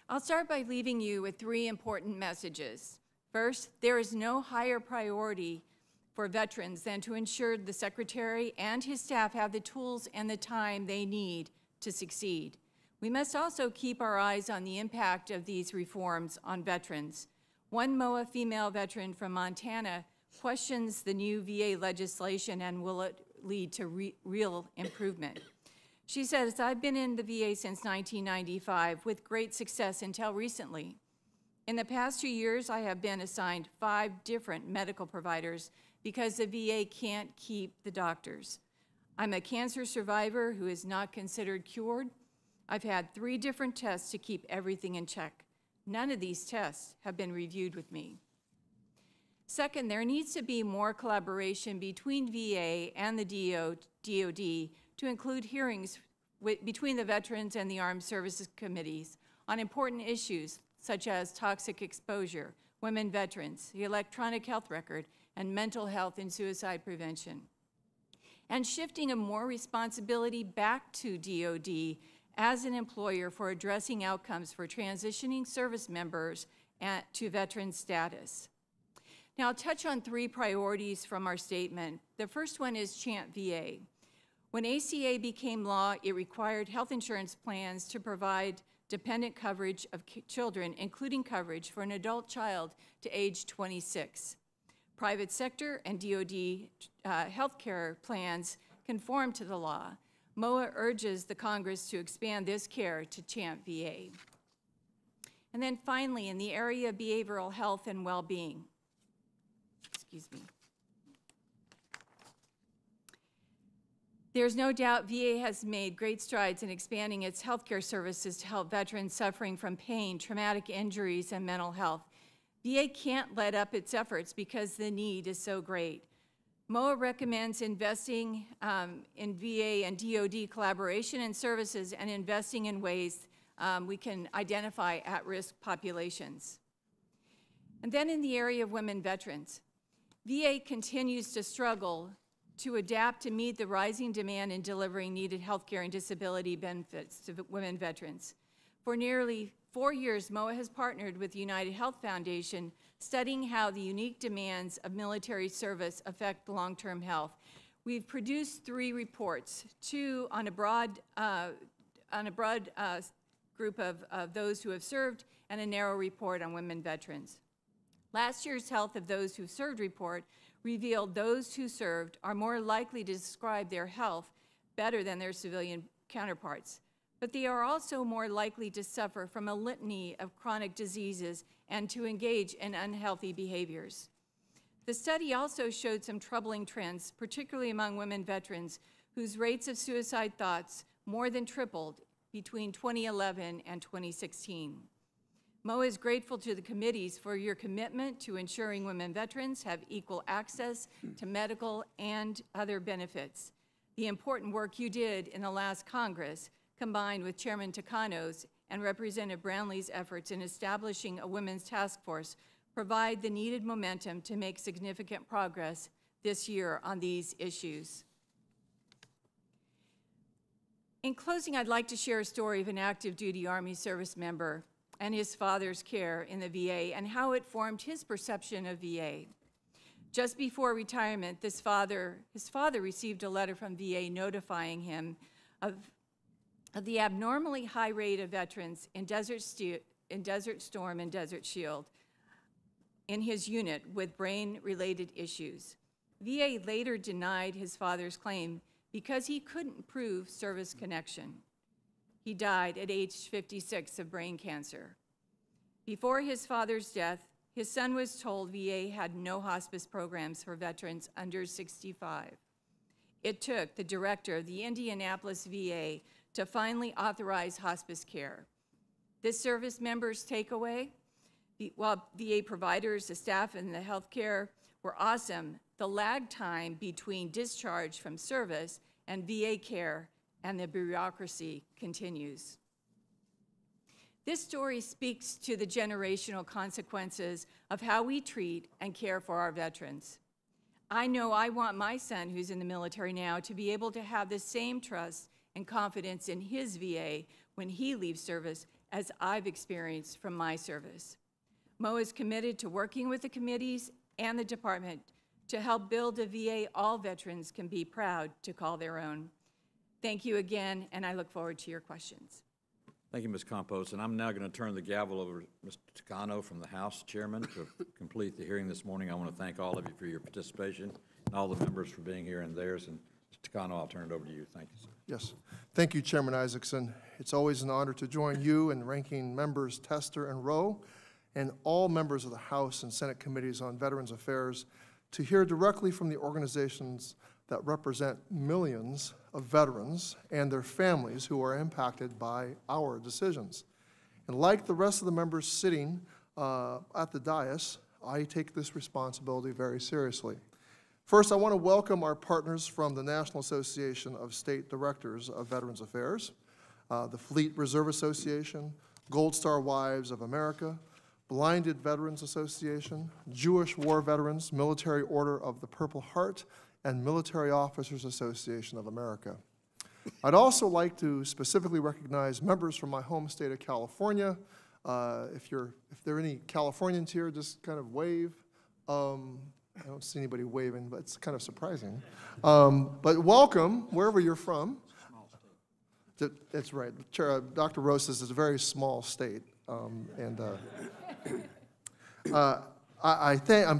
I'll start by leaving you with 3 important messages. First, there is no higher priority for veterans than to ensure the Secretary and his staff have the tools and the time they need to succeed. We must also keep our eyes on the impact of these reforms on veterans. One MOA female veteran from Montana questions the new VA legislation and will it lead to real improvement. She says, I've been in the VA since 1995 with great success until recently. In the past 2 years, I have been assigned 5 different medical providers because the VA can't keep the doctors. I'm a cancer survivor who is not considered cured. I've had 3 different tests to keep everything in check. None of these tests have been reviewed with me. Second, there needs to be more collaboration between VA and the DoD to include hearings between the Veterans and the Armed Services Committees on important issues such as toxic exposure, women veterans, the electronic health record, and mental health and suicide prevention. And shifting of more responsibility back to DoD as an employer for addressing outcomes for transitioning service members to veteran status. Now, I'll touch on 3 priorities from our statement. The first one is Chant VA. When ACA became law, it required health insurance plans to provide dependent coverage of children, including coverage for an adult child to age 26. Private sector and DoD healthcare plans conform to the law. MOA urges the Congress to expand this care to Chant VA. And then finally, in the area of behavioral health and well-being, there's no doubt VA has made great strides in expanding its healthcare services to help veterans suffering from pain, traumatic injuries, and mental health. VA can't let up its efforts because the need is so great. MOA recommends investing in VA and DoD collaboration and services and investing in ways we can identify at-risk populations. And then in the area of women veterans, VA continues to struggle to adapt to meet the rising demand in delivering needed health care and disability benefits to women veterans. For nearly 4 years, MOA has partnered with the United Health Foundation, studying how the unique demands of military service affect long-term health. We've produced 3 reports, 2 on a broad group of those who have served, and a narrow report on women veterans. Last year's Health of Those Who Served report revealed those who served are more likely to describe their health better than their civilian counterparts, but they are also more likely to suffer from a litany of chronic diseases and to engage in unhealthy behaviors. The study also showed some troubling trends, particularly among women veterans, whose rates of suicide thoughts more than tripled between 2011 and 2016. MOAA is grateful to the committees for your commitment to ensuring women veterans have equal access to medical and other benefits. The important work you did in the last Congress, combined with Chairman Takano's and Representative Brownlee's efforts in establishing a women's task force, provide the needed momentum to make significant progress this year on these issues. In closing, I'd like to share a story of an active duty Army service member and his father's care in the VA and how it formed his perception of VA. Just before retirement, his father received a letter from VA notifying him of the abnormally high rate of veterans in Desert Storm and Desert Shield in his unit with brain-related issues. VA later denied his father's claim because he couldn't prove service connection. He died at age 56 of brain cancer. Before his father's death, his son was told VA had no hospice programs for veterans under 65. It took the director of the Indianapolis VA to finally authorize hospice care. This service member's takeaway, while VA providers, the staff, and the healthcare were awesome, the lag time between discharge from service and VA care and the bureaucracy continues. This story speaks to the generational consequences of how we treat and care for our veterans. I know I want my son, who's in the military now, to be able to have the same trust and confidence in his VA when he leaves service as I've experienced from my service. MOAA is committed to working with the committees and the department to help build a VA all veterans can be proud to call their own. Thank you again, and I look forward to your questions. Thank you, Ms. Campos. And I'm now going to turn the gavel over to Mr. Takano from the House Chairman to complete the hearing this morning. I want to thank all of you for your participation and all the members for being here and theirs. And Mr. Takano, I'll turn it over to you. Thank you, sir. Yes. Thank you, Chairman Isaacson. It's always an honor to join you and Ranking Members Tester and Rowe and all members of the House and Senate Committees on Veterans Affairs to hear directly from the organizations that represent millions of veterans and their families who are impacted by our decisions. And like the rest of the members sitting at the dais, I take this responsibility very seriously. First, I want to welcome our partners from the National Association of State Directors of Veterans Affairs, the Fleet Reserve Association, Gold Star Wives of America, Blinded Veterans Association, Jewish War Veterans, Military Order of the Purple Heart, and Military Officers Association of America. I'd also like to specifically recognize members from my home state of California. If there are any Californians here, just kind of wave. I don't see anybody waving, but it's kind of surprising. But welcome, wherever you're from. That's right. Dr. Rose says it's a very small state. I'm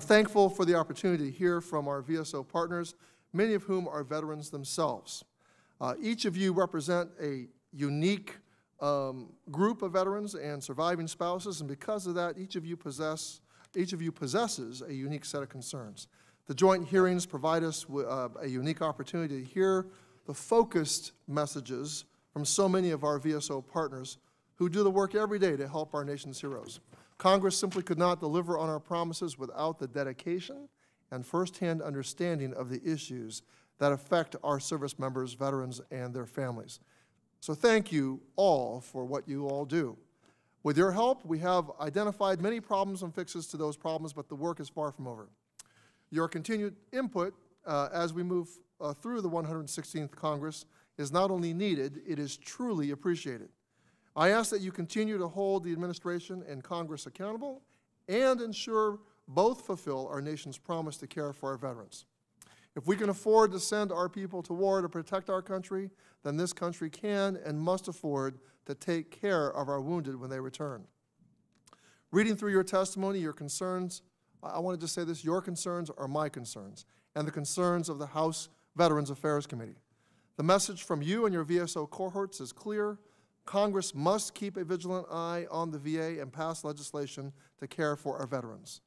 thankful for the opportunity to hear from our VSO partners, many of whom are veterans themselves. Each of you represent a unique group of veterans and surviving spouses, and because of that, each of you possesses a unique set of concerns. The joint hearings provide us with a unique opportunity to hear the focused messages from so many of our VSO partners who do the work every day to help our nation's heroes. Congress simply could not deliver on our promises without the dedication and firsthand understanding of the issues that affect our service members, veterans, and their families. So thank you all for what you all do. With your help, we have identified many problems and fixes to those problems, but the work is far from over. Your continued input as we move through the 116th Congress is not only needed, it is truly appreciated. I ask that you continue to hold the administration and Congress accountable and ensure both fulfill our nation's promise to care for our veterans. If we can afford to send our people to war to protect our country, then this country can and must afford to take care of our wounded when they return. Reading through your testimony, your concerns, I wanted to say this, your concerns are my concerns and the concerns of the House Veterans Affairs Committee. The message from you and your VSO cohorts is clear. Congress must keep a vigilant eye on the VA and pass legislation to care for our veterans.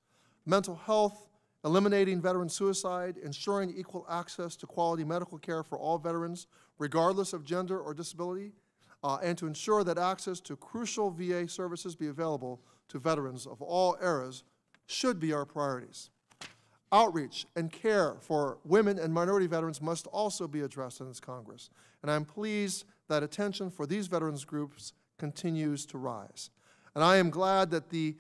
Mental health eliminating veteran suicide, ensuring equal access to quality medical care for all veterans, regardless of gender or disability, and to ensure that access to crucial VA services be available to veterans of all eras should be our priorities. Outreach and care for women and minority veterans must also be addressed in this Congress, and I'm pleased that attention for these veterans groups continues to rise. And I am glad that the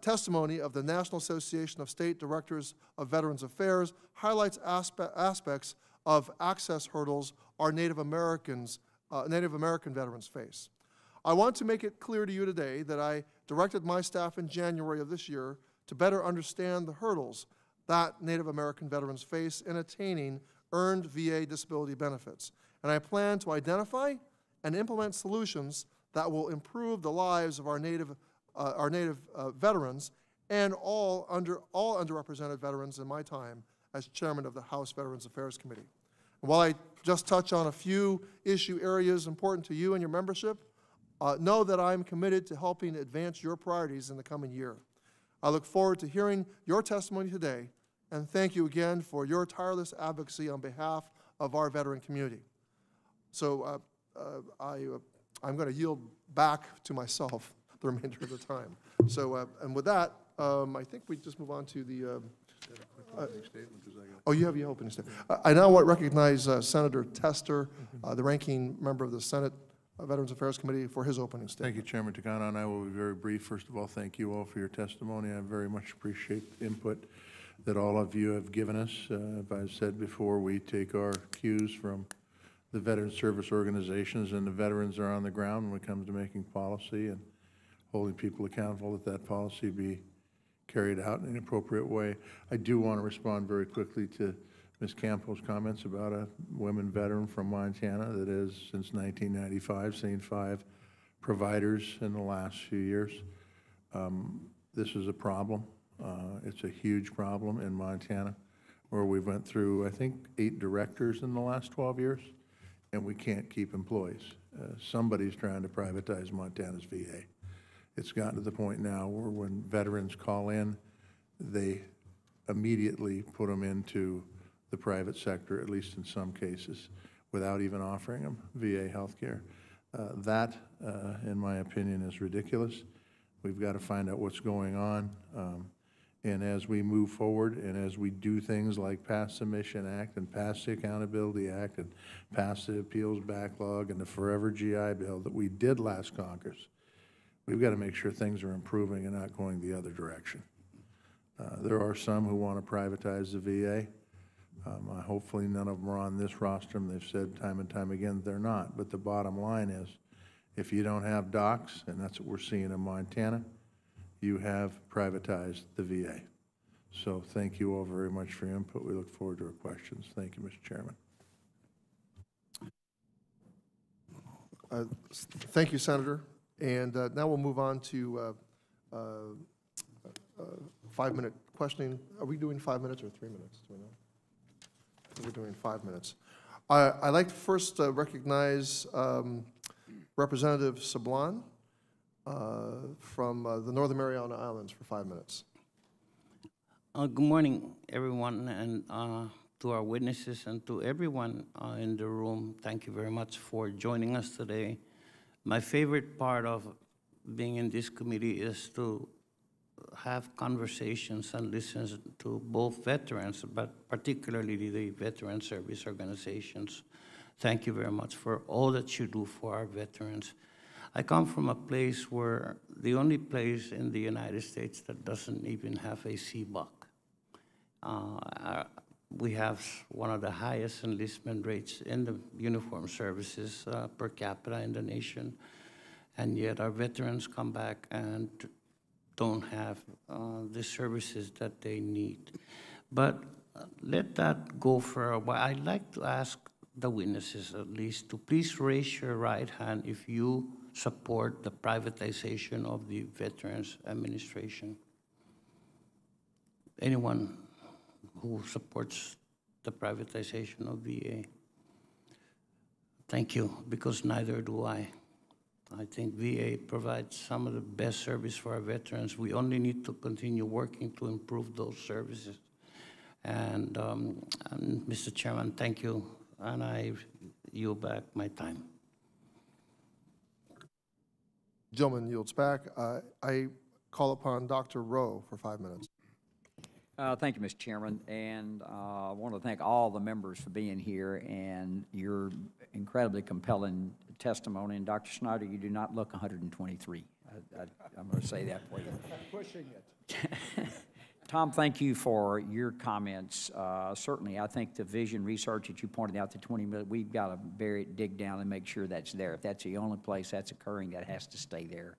testimony of the National Association of State Directors of Veterans Affairs highlights aspects of access hurdles our Native American veterans face. I want to make it clear to you today that I directed my staff in January of this year to better understand the hurdles that Native American veterans face in attaining earned VA disability benefits. And I plan to identify and implement solutions that will improve the lives of our Native veterans and all underrepresented veterans in my time as chairman of the House Veterans Affairs Committee. And while I just touch on a few issue areas important to you and your membership, know that I'm committed to helping advance your priorities in the coming year. I look forward to hearing your testimony today, and thank you again for your tireless advocacy on behalf of our veteran community. So I'm going to yield back to myself the remainder of the time. So, and with that, I think we just move on to the oh, you have your opening statement. I now want to recognize Senator Tester, the ranking member of the Senate Veterans Affairs Committee, for his opening statement. Thank you, Chairman Takano, and I will be very brief. First of all, thank you all for your testimony. I very much appreciate the input that all of you have given us. As I've said before, we take our cues from the veteran service organizations, and the veterans are on the ground when it comes to making policy and holding people accountable that that policy be carried out in an appropriate way. I do want to respond very quickly to Ms. Campbell's comments about a women veteran from Montana that has, since 1995, seen 5 providers in the last few years. This is a problem. It's a huge problem in Montana, where we went through, I think, 8 directors in the last 12 years, and we can't keep employees. Somebody's trying to privatize Montana's VA. It's gotten to the point now where when veterans call in, they immediately put them into the private sector, at least in some cases, without even offering them VA health care. That, in my opinion, is ridiculous. We've got to find out what's going on. And as we move forward and as we do things like pass the Mission Act and pass the Accountability Act and pass the appeals backlog and the Forever GI Bill that we did last Congress, we've got to make sure things are improving and not going the other direction. There are some who want to privatize the VA. Hopefully none of them are on this rostrum. They've said time and time again they're not. But the bottom line is, if you don't have docs, and that's what we're seeing in Montana, you have privatized the VA. So thank you all very much for your input. We look forward to your questions. Thank you, Mr. Chairman. Thank you, Senator. And now we'll move on to 5-minute questioning. Are we doing 5 minutes or 3 minutes? Do we know? We're doing 5 minutes. I'd like to first recognize Representative Sablan from the Northern Mariana Islands for 5 minutes. Good morning, everyone, and to our witnesses and to everyone in the room. Thank you very much for joining us today. My favorite part of being in this committee is to have conversations and listen to both veterans, but particularly the veteran service organizations. Thank you very much for all that you do for our veterans. I come from a place where the only place in the United States that doesn't even have a CBUC. We have one of the highest enlistment rates in the uniformed services per capita in the nation, and yet our veterans come back and don't have the services that they need. But let that go for a while. I'd like to ask the witnesses at least to please raise your right hand if you support the privatization of the Veterans Administration. Anyone who supports the privatization of VA? Thank you, because neither do I. I think VA provides some of the best service for our veterans. We only need to continue working to improve those services. And Mr. Chairman, thank you, and I yield back my time. Gentleman yields back. I call upon Dr. Rowe for 5 minutes. Thank you, Mr. Chairman, and I want to thank all the members for being here and your incredibly compelling testimony. And Dr. Snyder, you do not look 123. I'm going to say that for you. Pushing it. Tom, thank you for your comments. Certainly, I think the vision research that you pointed out, the 20 million, we've got to dig down and make sure that's there. If that's the only place that's occurring, that has to stay there.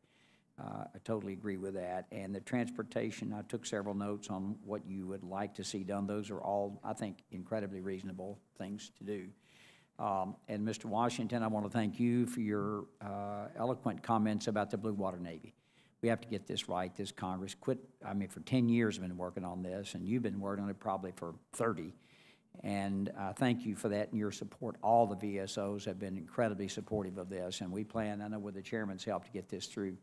I totally agree with that. And the transportation, I took several notes on what you would like to see done. Those are all, I think, incredibly reasonable things to do. And Mr. Washington, I want to thank you for your eloquent comments about the Blue Water Navy. We have to get this right. This Congress for 10 years I've been working on this, and you've been working on it probably for 30. And thank you for that and your support. All the VSOs have been incredibly supportive of this, and we plan, I know with the chairman's help, to get this through.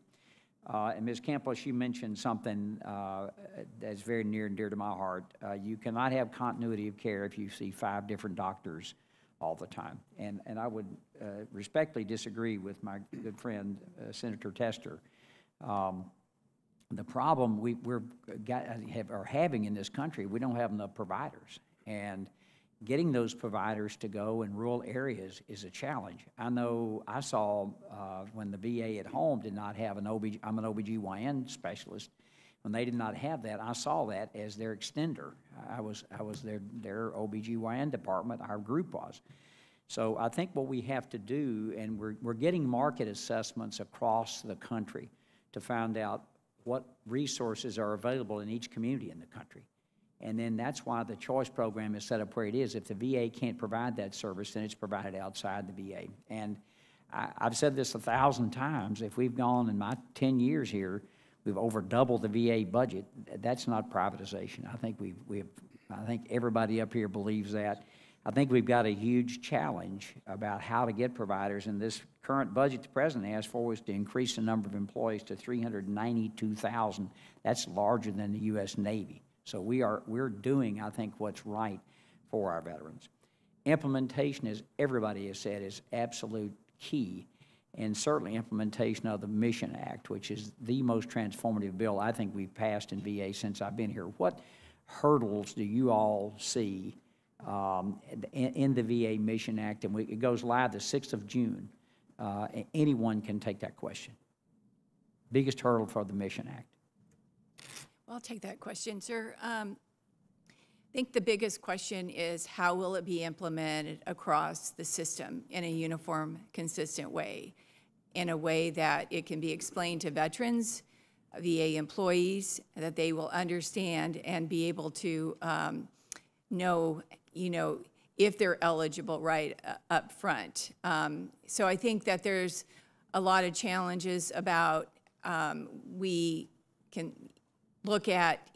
And Ms. Campos, you mentioned something that's very near and dear to my heart. You cannot have continuity of care if you see 5 different doctors all the time. And I would respectfully disagree with my good friend, Senator Tester. The problem we're having in this country, we don't have enough providers. And getting those providers to go in rural areas is a challenge. I know I saw when the VA at home did not have I'm an OBGYN specialist. When they did not have that, I saw that as their extender. I was their OBGYN department, our group was. So I think what we have to do, and we're getting market assessments across the country to find out what resources are available in each community in the country. And then that's why the choice program is set up where it is. If the VA can't provide that service, then it's provided outside the VA. And I've said this 1,000 times. If we've gone in my 10 years here, we've over doubled the VA budget. That's not privatization. I think I think everybody up here believes that. I think we've got a huge challenge about how to get providers, and this current budget the President asked for was to increase the number of employees to 392,000. That's larger than the U.S. Navy. So we're doing, I think, what's right for our veterans. Implementation, as everybody has said, is absolute key, and certainly implementation of the Mission Act, which is the most transformative bill I think we've passed in VA since I've been here. What hurdles do you all see in the VA Mission Act? And it goes live the 6th of June. Anyone can take that question. Biggest hurdle for the Mission Act? Well, I'll take that question, sir. I think the biggest question is how will it be implemented across the system in a uniform, consistent way, in a way that it can be explained to veterans, VA employees, that they will understand and be able to know, if they're eligible right up front. So I think that there's a lot of challenges about we can look at,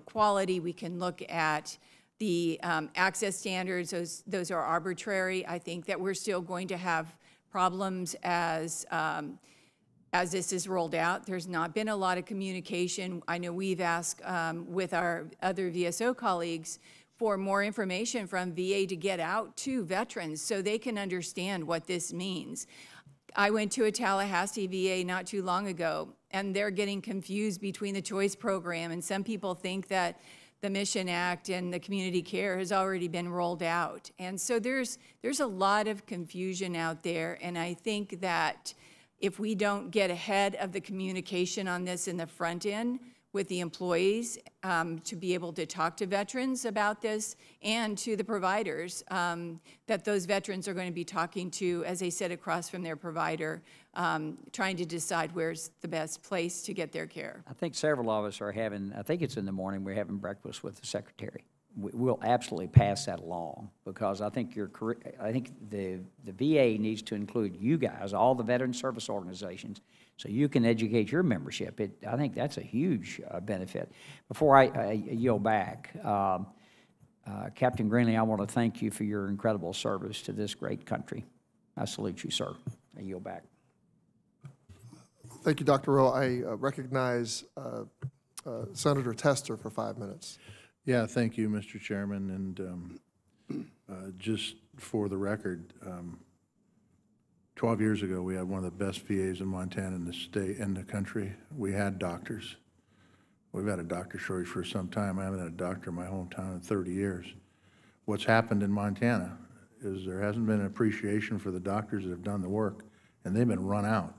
quality. We can look at the access standards. Those are arbitrary. I think that we're still going to have problems as this is rolled out. There's not been a lot of communication. I know we've asked with our other VSO colleagues for more information from VA to get out to veterans so they can understand what this means. I went to a Tallahassee VA not too long ago, and they're getting confused between the choice program, and some people think that the Mission Act and the community care has already been rolled out. And so there's a lot of confusion out there, and I think that if we don't get ahead of the communication on this in the front end with the employees to be able to talk to veterans about this and to the providers that those veterans are going to be talking to as they sit across from their provider, trying to decide where's the best place to get their care. I think several of us are having, I think it's in the morning, we're having breakfast with the Secretary. We'll absolutely pass that along because I think the VA needs to include you guys, all the veteran service organizations, so you can educate your membership. I think that's a huge benefit. Before I yield back, Captain Greenlee, I want to thank you for your incredible service to this great country. I salute you, sir. I yield back. Thank you, Dr. Rowe. I recognize Senator Tester for 5 minutes. Yeah, thank you, Mr. Chairman. And just for the record, 12 years ago, we had one of the best VAs in Montana in the state, in the country. We had doctors. We've had a doctor shortage for some time. I haven't had a doctor in my hometown in 30 years. What's happened in Montana is there hasn't been an appreciation for the doctors that have done the work, and they've been run out.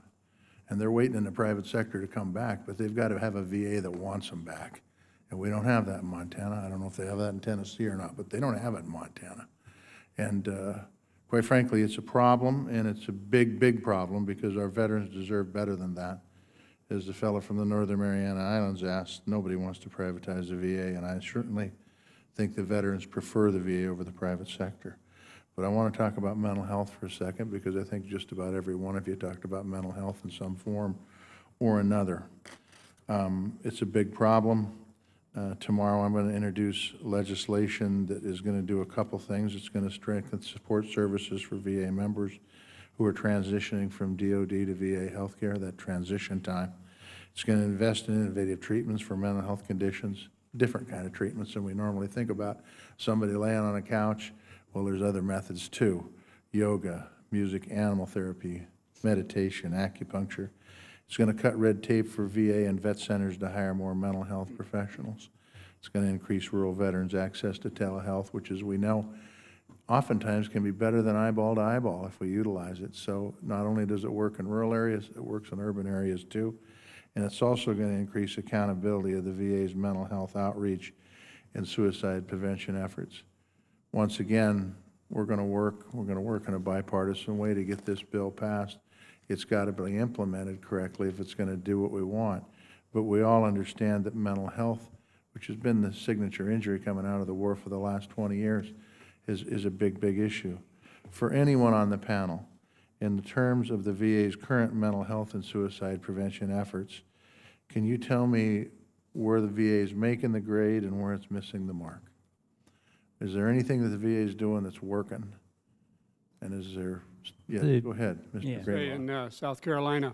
And they're waiting in the private sector to come back, but they've got to have a VA that wants them back. And we don't have that in Montana. I don't know if they have that in Tennessee or not, but they don't have it in Montana. And quite frankly, it's a problem, and it's a big, big problem, because our veterans deserve better than that. As the fellow from the Northern Mariana Islands asked, nobody wants to privatize the VA, and I certainly think the veterans prefer the VA over the private sector. But I want to talk about mental health for a second, because I think just about every one of you talked about mental health in some form or another. It's a big problem. Tomorrow I'm going to introduce legislation that is going to do a couple things. It's going to strengthen support services for VA members who are transitioning from DOD to VA healthcare, that transition time. It's going to invest in innovative treatments for mental health conditions, different kind of treatments than we normally think about. Somebody laying on a couch, well, there's other methods too. Yoga, music, animal therapy, meditation, acupuncture. It's going to cut red tape for VA and vet centers to hire more mental health professionals. It's going to increase rural veterans' access to telehealth, which, as we know, oftentimes can be better than eyeball to eyeball if we utilize it. So not only does it work in rural areas, it works in urban areas too. And it's also going to increase accountability of the VA's mental health outreach and suicide prevention efforts. Once again, we're going to work in a bipartisan way to get this bill passed. It's got to be implemented correctly if it's going to do what we want. But we all understand that mental health, which has been the signature injury coming out of the war for the last 20 years, is a big, big issue. For anyone on the panel, in the terms of the VA's current mental health and suicide prevention efforts, can you tell me where the VA is making the grade and where it's missing the mark? Is there anything that the VA is doing that's working? And is there, yeah, go ahead, Mr. Yeah. Greenlaw. In South Carolina,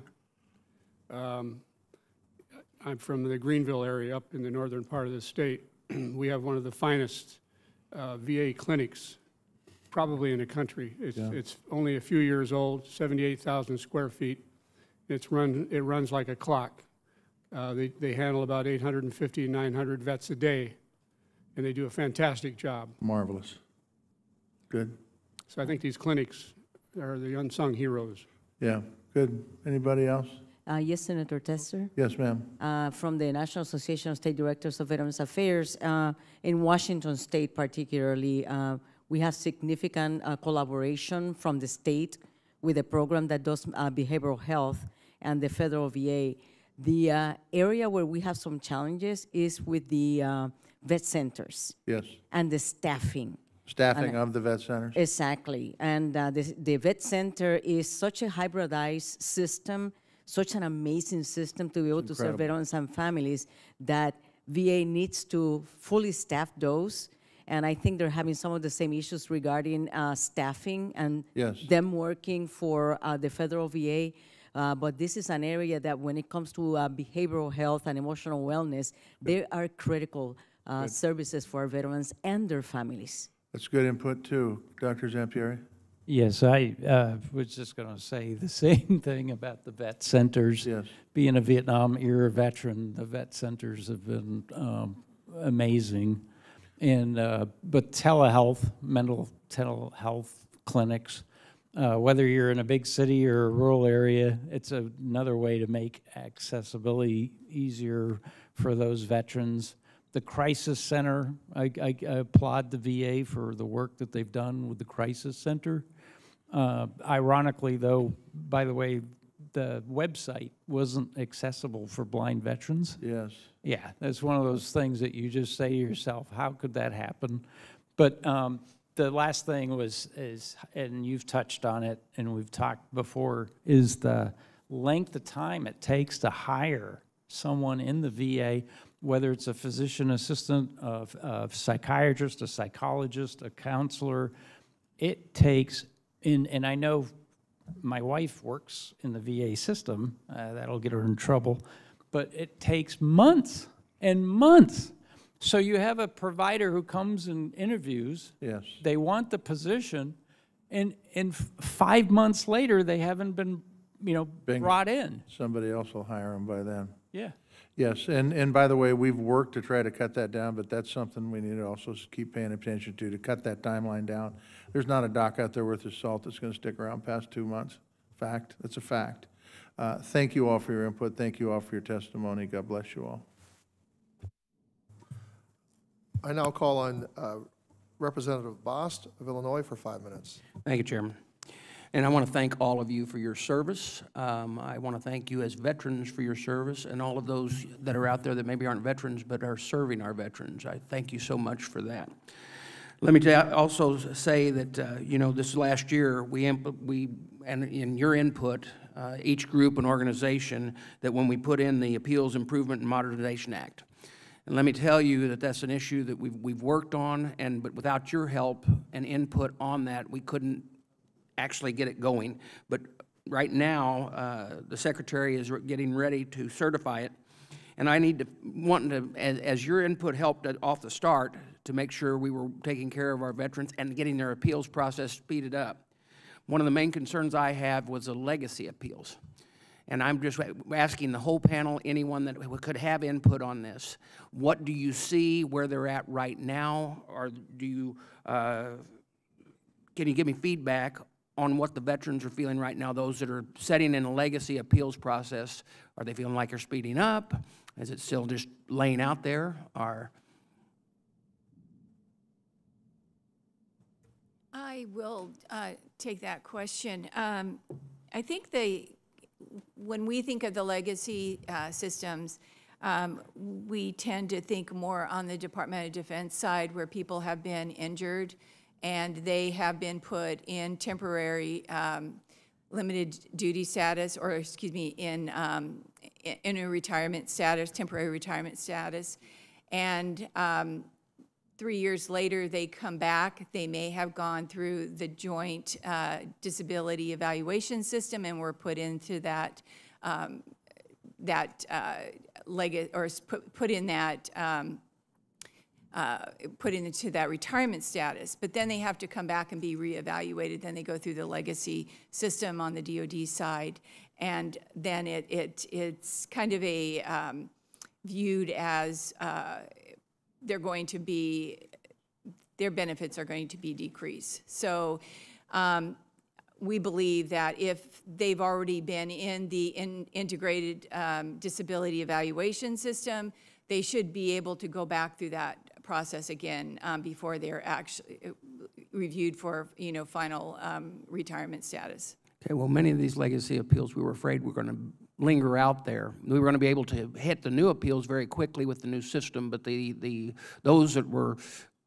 I'm from the Greenville area up in the northern part of the state. We have one of the finest VA clinics probably in the country. It's only a few years old, 78,000 square feet. It runs like a clock. They handle about 850, 900 vets a day, and they do a fantastic job. Marvelous. Good. So I think these clinics are the unsung heroes. Yeah, good. Anybody else? Yes, Senator Tester. Yes, ma'am. From the National Association of State Directors of Veterans Affairs, in Washington State particularly, we have significant collaboration from the state with a program that does behavioral health and the federal VA. The area where we have some challenges is with the vet centers. Yes. And the staffing. Staffing of the vet centers? Exactly. And the vet center is such a hybridized system, such an amazing system to be able to serve veterans and families that VA needs to fully staff those. And I think they're having some of the same issues regarding staffing and them working for the federal VA. But this is an area that when it comes to behavioral health and emotional wellness, they are critical services for our veterans and their families. That's good input too. Dr. Zampieri? Yes, I was just going to say the same thing about the vet centers. Yes. Being a Vietnam-era veteran, the vet centers have been amazing. And but telehealth, mental telehealth clinics, whether you're in a big city or a rural area, it's another way to make accessibility easier for those veterans. The Crisis Center, I applaud the VA for the work that they've done with the Crisis Center. Ironically, though, by the way, the website wasn't accessible for blind veterans. Yes. Yeah, that's one of those things that you just say to yourself, how could that happen? But the last thing is, and you've touched on it, and we've talked before, is the length of time it takes to hire someone in the VA, whether it's a physician assistant, a psychiatrist, a psychologist, a counselor. It takes, and I know my wife works in the VA system, that'll get her in trouble, but it takes months and months. So you have a provider who comes and interviews. Yes. They want the position, and 5 months later, they haven't been, Bingo. brought in. Somebody else will hire them by then. Yeah. Yes, and by the way, we've worked to try to cut that down, but that's something we need to also keep paying attention to cut that timeline down. There's not a doc out there worth of salt that's going to stick around past 2 months. Fact, that's a fact. Thank you all for your input. Thank you all for your testimony. God bless you all. I now call on Representative Bost of Illinois for 5 minutes. Thank you, Chairman. And I want to thank all of you for your service. I want to thank you as veterans for your service, and all of those that are out there that maybe aren't veterans but are serving our veterans. I thank you so much for that. Let me also say that, this last year, and in your input, each group and organization, that when we put in the Appeals Improvement and Modernization Act, and let me tell you that that's an issue that we've worked on, but without your help and input on that, we couldn't actually get it going. But right now, the Secretary is getting ready to certify it, and I wanting to, as your input helped off the start, to make sure we were taking care of our veterans and getting their appeals process speeded up. One of the main concerns I have was the legacy appeals. And I'm just asking the whole panel, anyone that could have input on this, what do you see where they're at right now? Or do you, can you give me feedback on what the veterans are feeling right now, those that are setting in a legacy appeals process? Are they feeling like they're speeding up? Is it still just laying out there? Or I will take that question. I think when we think of the legacy systems, we tend to think more on the Department of Defense side, where people have been injured and they have been put in temporary limited duty status, or excuse me, in a retirement status, temporary retirement status. And 3 years later, they come back. They may have gone through the joint disability evaluation system and were put into that put into that retirement status. But then they have to come back and be reevaluated. Then they go through the legacy system on the DoD side, and then it's kind of a viewed as they're going to be, their benefits are going to be decreased. So we believe that if they've already been in the integrated disability evaluation system, they should be able to go back through that process again before they're actually reviewed for, final retirement status. okay, well, many of these legacy appeals, we were afraid were going to linger out there. We were going to be able to hit the new appeals very quickly with the new system, but those that were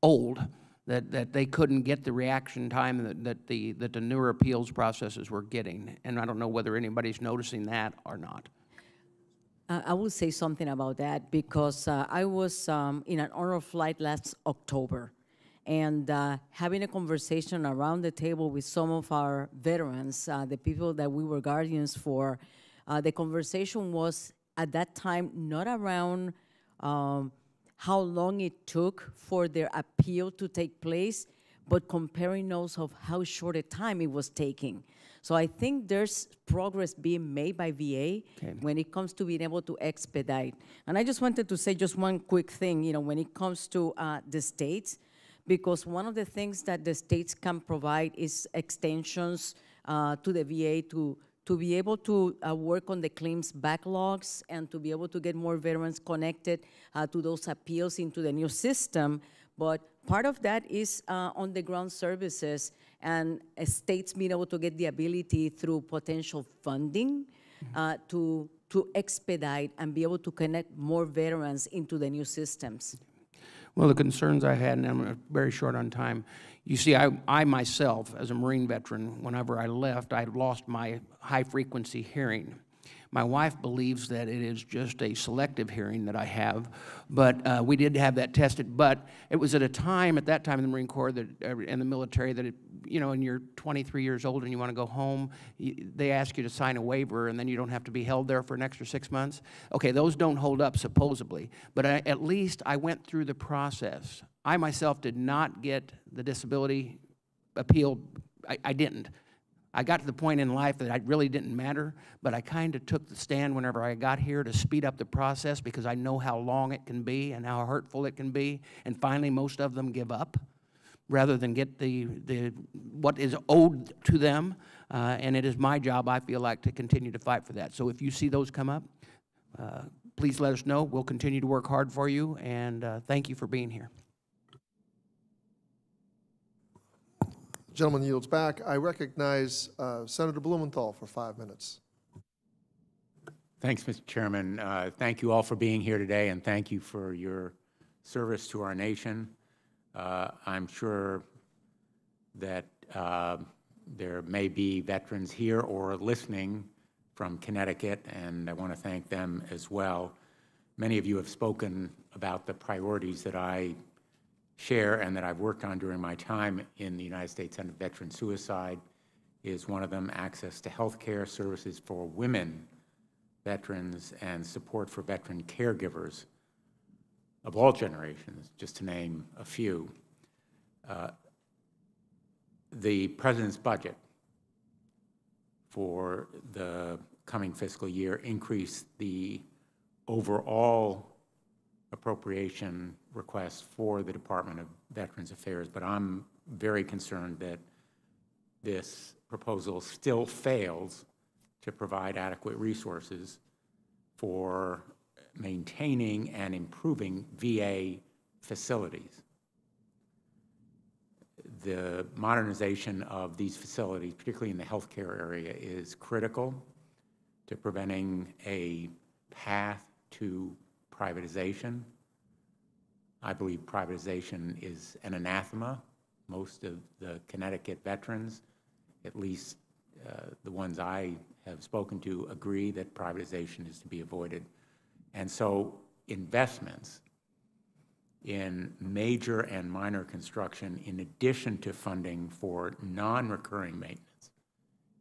old, that they couldn't get the reaction time that the newer appeals processes were getting. And I don't know whether anybody's noticing that or not. I will say something about that, because I was in an honor flight last October, and having a conversation around the table with some of our veterans, the people that we were guardians for. The conversation was at that time not around how long it took for their appeal to take place, but comparing notes of how short a time it was taking. So I think there's progress being made by VA when it comes to being able to expedite. And I just wanted to say just one quick thing, when it comes to the states, because one of the things that the states can provide is extensions to the VA to be able to work on the claims backlogs and to be able to get more veterans connected to those appeals into the new system. But part of that is on-the-ground services, and states being able to get the ability through potential funding to expedite and be able to connect more veterans into the new systems. Well, the concerns I had, and I'm very short on time, you see, I myself, as a Marine veteran, whenever I left, I lost my high-frequency hearing. My wife believes that it is just a selective hearing that I have, but we did have that tested. But it was at a time, at that time in the Marine Corps that, and the military, that, when you're 23 years old and you want to go home, they ask you to sign a waiver, and then you don't have to be held there for an extra 6 months. Okay, those don't hold up supposedly, but at least I went through the process. I myself did not get the disability appeal. I didn't. I got to the point in life that it really didn't matter, but I kind of took the stand whenever I got here to speed up the process because I know how long it can be and how hurtful it can be, and finally most of them give up rather than get what is owed to them, and it is my job, I feel like, to continue to fight for that. So if you see those come up, please let us know. We'll continue to work hard for you, and thank you for being here. Gentleman yields back. I recognize Senator Blumenthal for 5 minutes. Thanks, Mr. Chairman. Thank you all for being here today, and thank you for your service to our nation. I'm sure that there may be veterans here or listening from Connecticut, and I want to thank them as well. Many of you have spoken about the priorities that I share and that I've worked on during my time in the United States Center. Veteran suicide is one of them, access to health care services for women veterans, and support for veteran caregivers of all generations, just to name a few. The President's budget for the coming fiscal year increased the overall appropriation request for the Department of Veterans Affairs, but I'm very concerned that this proposal still fails to provide adequate resources for maintaining and improving VA facilities. The modernization of these facilities, particularly in the healthcare area, is critical to preventing a path to privatization. I believe privatization is an anathema. Most of the Connecticut veterans, at least the ones I have spoken to, agree that privatization is to be avoided. And so investments in major and minor construction, in addition to funding for non-recurring maintenance,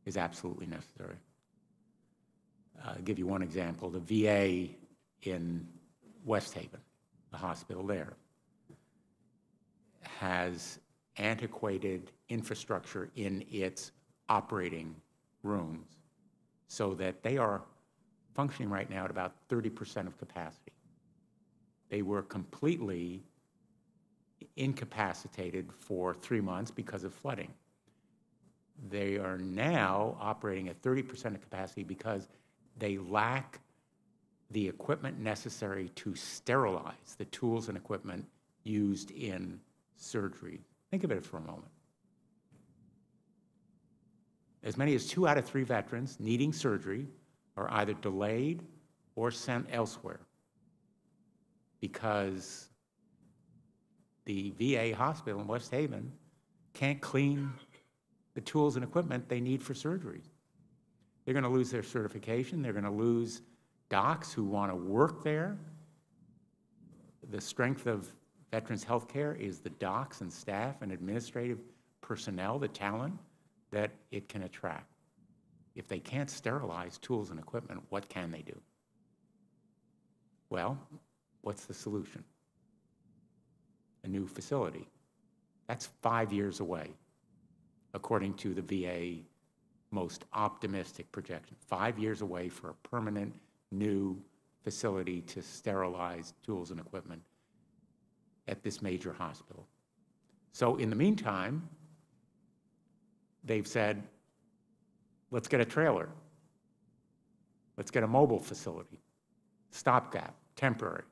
is absolutely necessary. I'll give you one example. The VA in West Haven, the hospital there, has antiquated infrastructure in its operating rooms so that they are functioning right now at about 30% of capacity. They were completely incapacitated for 3 months because of flooding. They are now operating at 30% of capacity because they lack the equipment necessary to sterilize the tools and equipment used in surgery. Think of it for a moment. As many as 2 out of 3 veterans needing surgery are either delayed or sent elsewhere because the VA hospital in West Haven can't clean the tools and equipment they need for surgery. They're going to lose their certification. They're going to lose docs who want to work there. The strength of veterans health care is the docs and staff and administrative personnel, the talent that it can attract. If they can't sterilize tools and equipment, what can they do? Well, what's the solution? A new facility. That's 5 years away, according to the VA most optimistic projection. 5 years away for a permanent new facility to sterilize tools and equipment at this major hospital. So in the meantime, they've said, let's get a trailer. Let's get a mobile facility. Stopgap, temporary.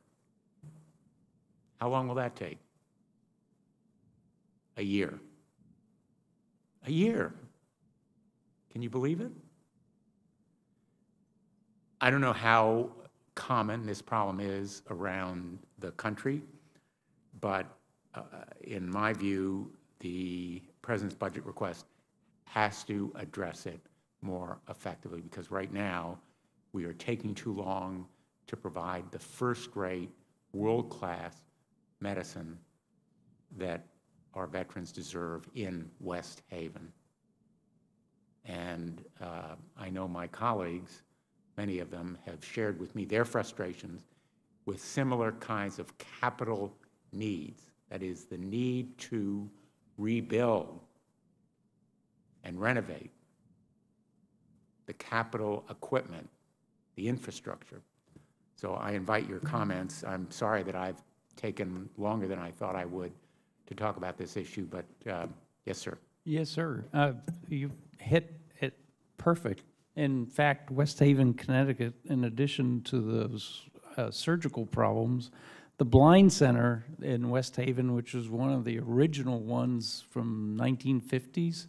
How long will that take? A year. A year. Can you believe it? I don't know how common this problem is around the country, but in my view, the President's budget request has to address it more effectively, because right now We are taking too long to provide the first-rate, world-class medicine that our veterans deserve in West Haven. And I know my colleagues, many of them, have shared with me their frustrations with similar kinds of capital needs. That is, the need to rebuild and renovate the capital equipment, the infrastructure. So I invite your comments. I'm sorry that I've taken longer than I thought I would to talk about this issue, but yes, sir. Yes, sir. You hit it perfect. In fact, West Haven, Connecticut, in addition to those surgical problems, the Blind Center in West Haven, which was one of the original ones from 1950s,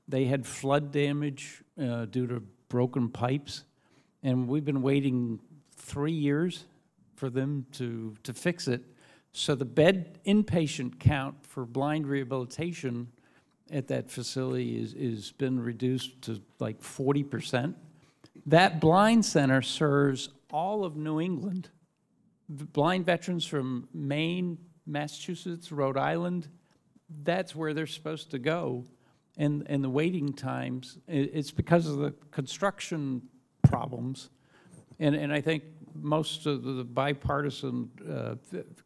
they had flood damage due to broken pipes, and we've been waiting 3 years for them to fix it. So the bed inpatient count for blind rehabilitation at that facility is been reduced to like 40%. That blind center serves all of New England. Blind veterans from Maine, Massachusetts, Rhode Island, that's where they're supposed to go. And the waiting times, it's because of the construction problems. And I think most of the bipartisan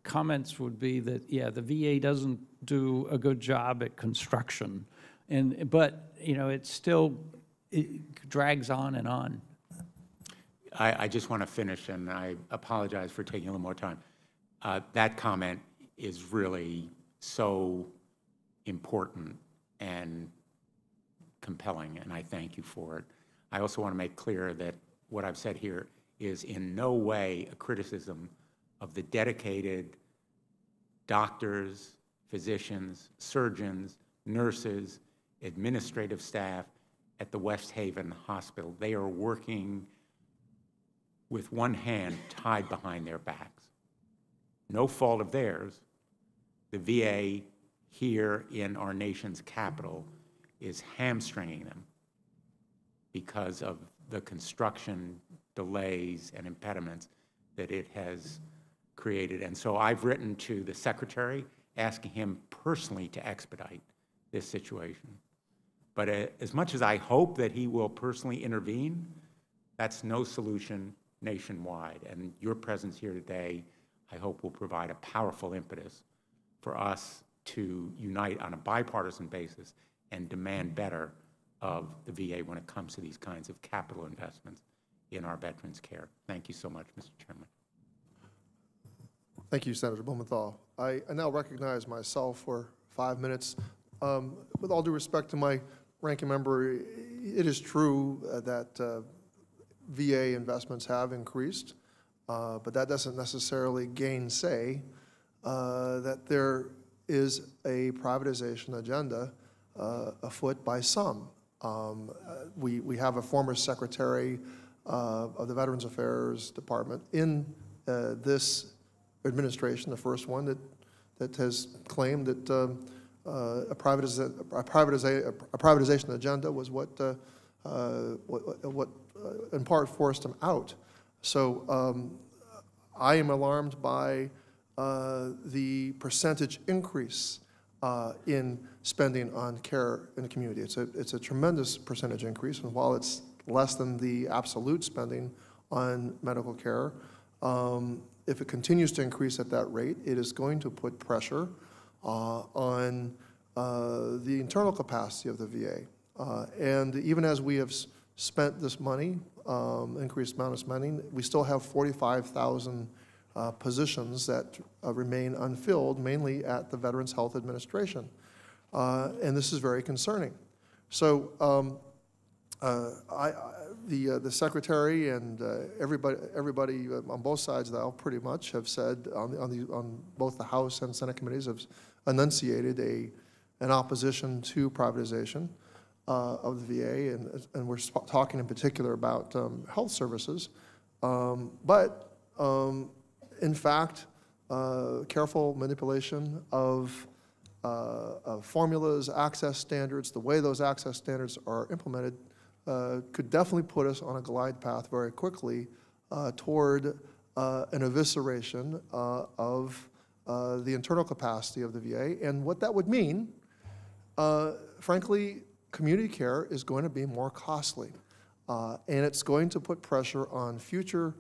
comments would be that, yeah, the VA doesn't do a good job at construction. But, you know, it drags on and on. I just want to finish, and I apologize for taking a little more time. That comment is really so important and compelling, and I thank you for it. I also want to make clear that what I've said here is in no way a criticism of the dedicated doctors, physicians, surgeons, nurses, administrative staff at the West Haven Hospital. They are working with one hand tied behind their backs. No fault of theirs. The VA here in our nation's capital is hamstringing them because of the construction delays and impediments that it has created. And so I've written to the Secretary asking him personally to expedite this situation. But as much as I hope that he will personally intervene, that's no solution nationwide. And your presence here today, I hope, will provide a powerful impetus for us to unite on a bipartisan basis and demand better of the VA when it comes to these kinds of capital investments in our veterans' care. Thank you so much, Mr. Chairman. Thank you, Senator Blumenthal. I now recognize myself for 5 minutes. With all due respect to my ranking member, it is true that VA investments have increased, but that doesn't necessarily gainsay that there is a privatization agenda afoot by some. We have a former secretary of the Veterans Affairs Department in this administration, the first one that has claimed that a privatization agenda was what in part forced him out. So I am alarmed by the percentage increase in spending on care in the community. It's a tremendous percentage increase, and while it's less than the absolute spending on medical care, if it continues to increase at that rate, it is going to put pressure on the internal capacity of the VA. And even as we have spent this money, increased amount of spending, we still have 45,000 positions that remain unfilled, mainly at the Veterans Health Administration. And this is very concerning. So the Secretary and everybody on both sides of the aisle pretty much have said on both the House and Senate committees have enunciated an opposition to privatization of the VA, and we're talking in particular about health services. But in fact, careful manipulation of formulas, access standards, the way those access standards are implemented could definitely put us on a glide path very quickly toward an evisceration of the internal capacity of the VA. And what that would mean, frankly, community care is going to be more costly. And it's going to put pressure on future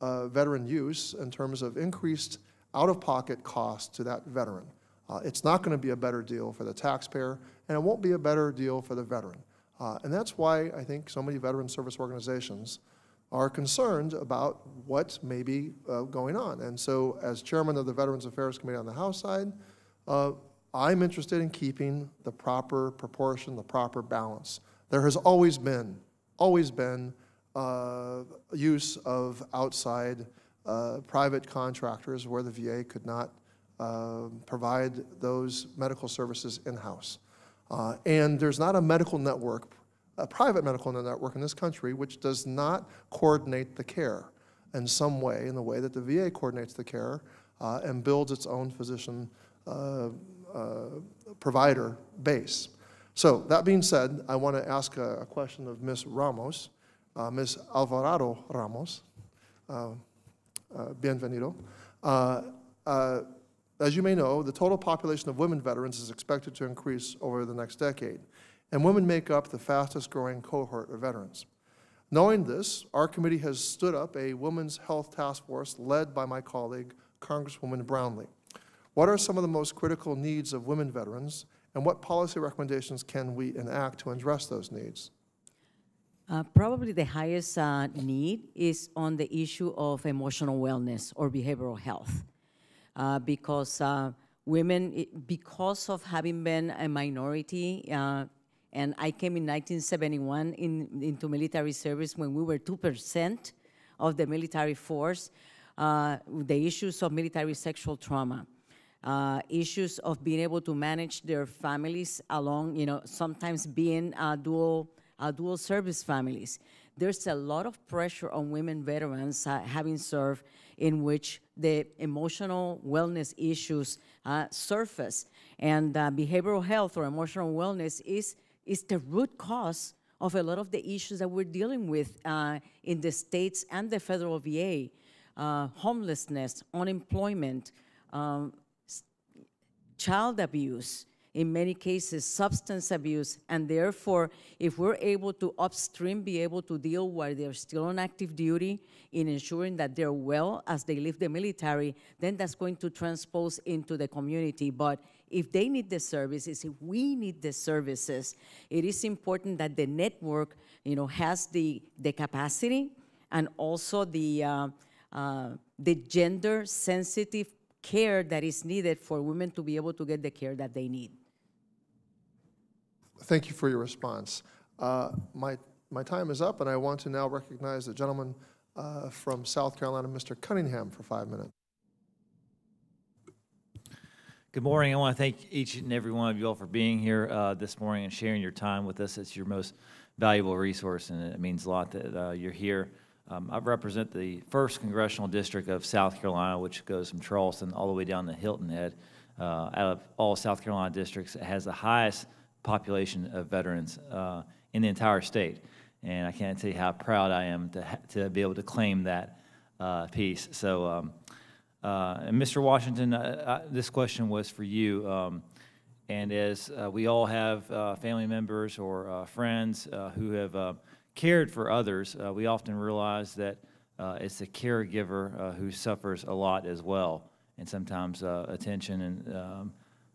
veteran use in terms of increased out-of-pocket costs to that veteran. It's not going to be a better deal for the taxpayer, and it won't be a better deal for the veteran. And that's why I think so many veteran service organizations are concerned about what may be going on. And so as chairman of the Veterans Affairs Committee on the House side, I'm interested in keeping the proper proportion, the proper balance. There has always been use of outside private contractors where the VA could not provide those medical services in-house. And there's not a medical network, a private medical network in this country which does not coordinate the care in some way, in the way that the VA coordinates the care and builds its own physician provider base. So that being said, I want to ask a question of Ms. Ramos, Ms. Alvarado Ramos. Bienvenido. As you may know, the total population of women veterans is expected to increase over the next decade, and women make up the fastest growing cohort of veterans. Knowing this, our committee has stood up a Women's Health Task Force led by my colleague, Congresswoman Brownlee. What are some of the most critical needs of women veterans, and what policy recommendations can we enact to address those needs? Probably the highest need is on the issue of emotional wellness or behavioral health. Because women, because of having been a minority, and I came in 1971 into military service when we were 2% of the military force, the issues of military sexual trauma, issues of being able to manage their families along, sometimes being dual service families. There's a lot of pressure on women veterans having served in which the emotional wellness issues surface. And behavioral health or emotional wellness is the root cause of a lot of the issues that we're dealing with in the states and the federal VA. Homelessness, unemployment, child abuse, in many cases, substance abuse, and therefore, if we're able to upstream be able to deal while they're still on active duty in ensuring that they're well as they leave the military, then that's going to transpose into the community. But if they need the services, if we need the services, it is important that the network, has the capacity and also the gender-sensitive care that is needed for women to be able to get the care that they need. Thank you for your response. My time is up, and I want to now recognize the gentleman from South Carolina, Mr. Cunningham, for 5 minutes. Good morning. I want to thank each and every one of you all for being here this morning and sharing your time with us. It's your most valuable resource, and it means a lot that you're here. I represent the 1st Congressional District of South Carolina, which goes from Charleston all the way down to Hilton Head. Out of all South Carolina districts, it has the highest population of veterans in the entire state. And I can't tell you how proud I am to be able to claim that piece. So, and Mr. Washington, this question was for you. And as we all have family members or friends who have cared for others, we often realize that it's the caregiver who suffers a lot as well. And sometimes attention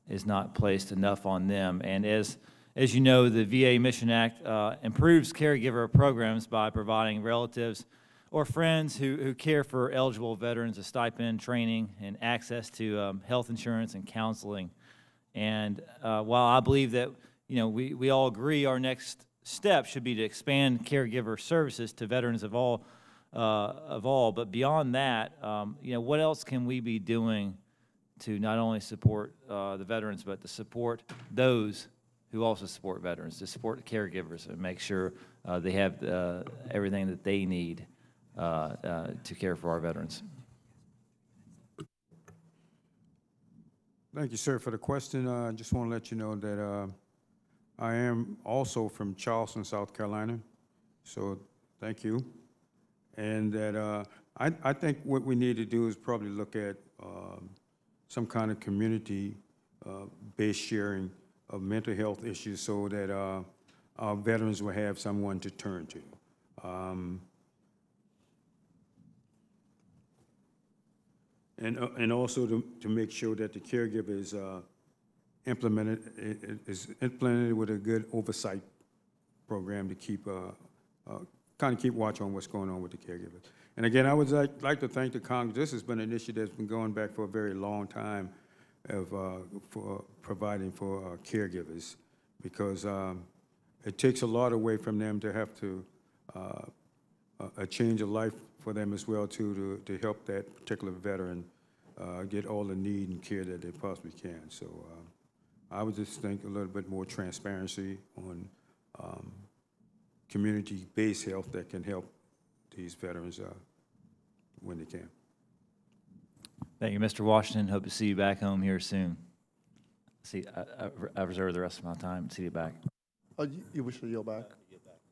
is not placed enough on them. And as you know, the VA Mission Act improves caregiver programs by providing relatives or friends who care for eligible veterans a stipend, training, and access to health insurance and counseling. And while I believe that we all agree our next step should be to expand caregiver services to veterans of all, but beyond that, what else can we be doing to not only support the veterans, but to support those who also support veterans, to support the caregivers and make sure they have everything that they need to care for our veterans. Thank you, sir, for the question. I just want to let you know that I am also from Charleston, South Carolina, So thank you. And that I think what we need to do is probably look at some kind of community-based sharing of mental health issues so that our veterans will have someone to turn to. And also to make sure that the caregiver is implemented with a good oversight program to keep kind of keep watch on what's going on with the caregivers. And again, I would like to thank the Congress. This has been an issue that's been going back for a very long time for providing for caregivers, because it takes a lot away from them to have to a change of life for them as well too, to help that particular veteran get all the need and care that they possibly can. So I would just think a little bit more transparency on community-based health that can help these veterans when they can. Thank you, Mr. Washington. Hope to see you back home here soon. See, I reserve the rest of my time to see you back. Oh, you wish to yield back?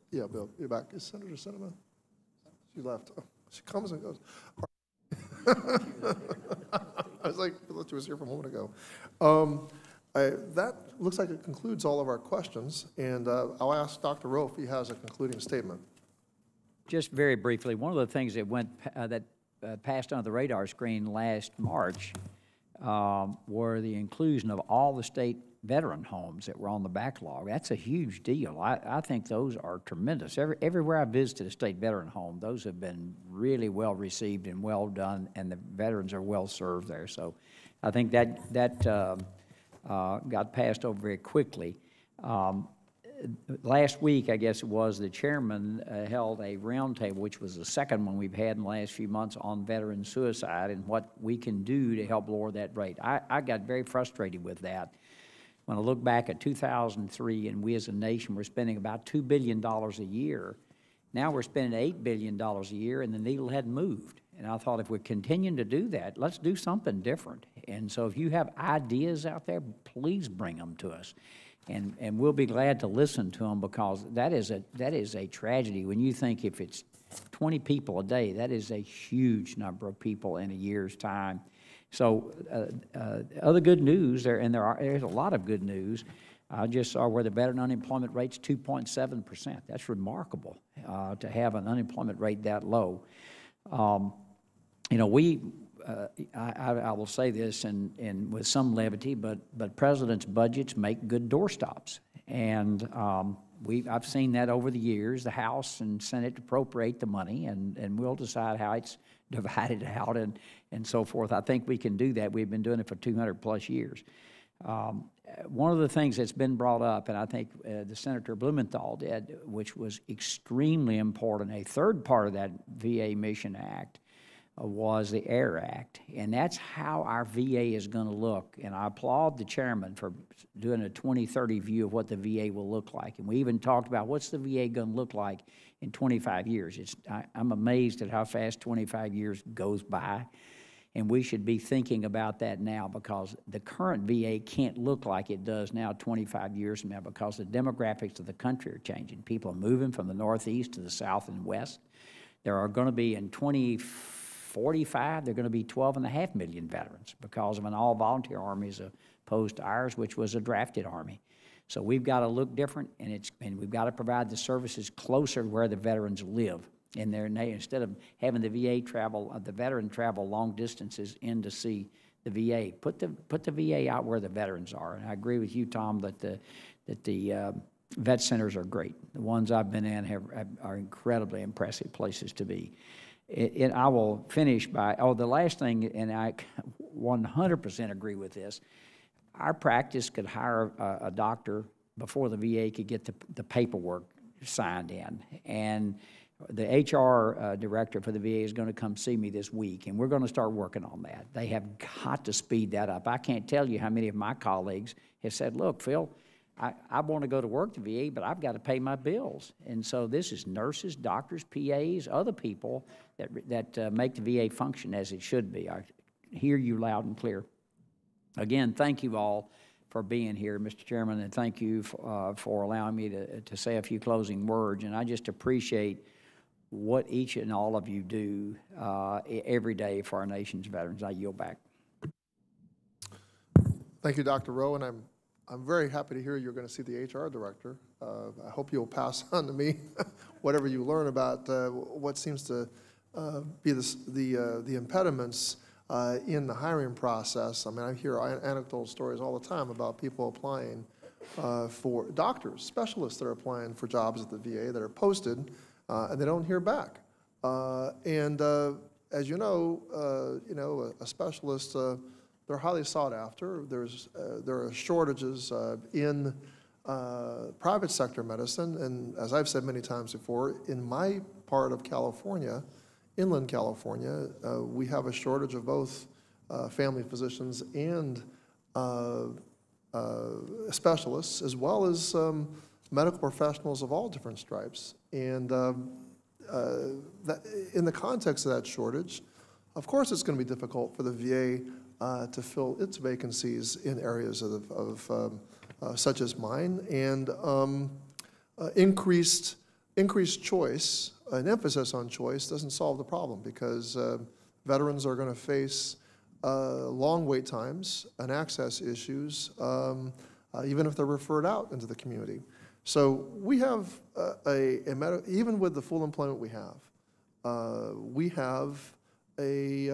Yeah, Bill, you're back. Is Senator Sinema? She left. Oh, she comes and goes. I was like, I thought she was here from a moment ago. That looks like it concludes all of our questions, and I'll ask Dr. Rowe if he has a concluding statement. Just very briefly, one of the things that passed under the radar screen last March were the inclusion of all the state veteran homes that were on the backlog. That's a huge deal. I think those are tremendous. Everywhere I visited a state veteran home, those have been really well received and well done, and the veterans are well served there. So I think that got passed over very quickly. Last week, I guess it was, the chairman held a roundtable, which was the second one we've had in the last few months, on veteran suicide and what we can do to help lower that rate. I got very frustrated with that. When I look back at 2003, and we as a nation were spending about $2 billion a year, now we're spending $8 billion a year, and the needle hadn't moved. And I thought, if we're continuing to do that, let's do something different. And so if you have ideas out there, please bring them to us. And we'll be glad to listen to them, because that is a tragedy. When you think if it's 20 people a day, that is a huge number of people in a year's time. So other good news, there's a lot of good news. I just saw where the veteran unemployment rate's 2.7%. That's remarkable to have an unemployment rate that low. You know, I will say this and with some levity, but presidents' budgets make good doorstops. And I've seen that over the years. The House and Senate appropriate the money, and we'll decide how it's divided out and so forth. I think we can do that. We've been doing it for 200+ years. One of the things that's been brought up, and I think the Senator Blumenthal did, which was extremely important, a third part of that VA Mission Act was the AIR Act, and that's how our VA is going to look. And I applaud the chairman for doing a 2030 view of what the VA will look like. And we even talked about what's the VA going to look like in 25 years. I'm amazed at how fast 25 years goes by, and we should be thinking about that now, because the current VA can't look like it does now 25 years from now, because the demographics of the country are changing. People are moving from the Northeast to the South and West. There are going to be, in 2045, there are going to be 12.5 million veterans, because of an all-volunteer army as opposed to ours, which was a drafted army. So we've got to look different, and we've got to provide the services closer to where the veterans live. In their instead of having the VA travel, the veteran travel long distances in to see the VA. Put the VA out where the veterans are. And I agree with you, Tom, that the vet centers are great. The ones I've been in are incredibly impressive places to be. I will finish by, the last thing, and I 100% agree with this. Our practice could hire a doctor before the VA could get the paperwork signed in. And the HR director for the VA is going to come see me this week, and we're going to start working on that. They have got to speed that up. I can't tell you how many of my colleagues have said, look, Phil, I want to go to work at the VA, but I've got to pay my bills. And so this is nurses, doctors, PAs, other people that make the VA function as it should be. I hear you loud and clear. Again, thank you all for being here, Mr. Chairman, and thank you for allowing me to say a few closing words. And I just appreciate what each and all of you do every day for our nation's veterans. I yield back. Thank you, Dr. Rowe, and I'm very happy to hear you're going to see the HR director. I hope you'll pass on to me whatever you learn about what seems to be the impediments in the hiring process. I mean, I hear anecdotal stories all the time about people applying for doctors, specialists that are applying for jobs at the VA that are posted, and they don't hear back. As you know, a specialist, they're highly sought after. There are shortages in private sector medicine, and as I've said many times before, in my part of California, inland California, we have a shortage of both family physicians and specialists, as well as medical professionals of all different stripes. And in the context of that shortage, of course it's going to be difficult for the VA to fill its vacancies in areas such as mine, and increased choice, an emphasis on choice, doesn't solve the problem, because veterans are going to face long wait times and access issues, even if they're referred out into the community. So we have even with the full employment we have a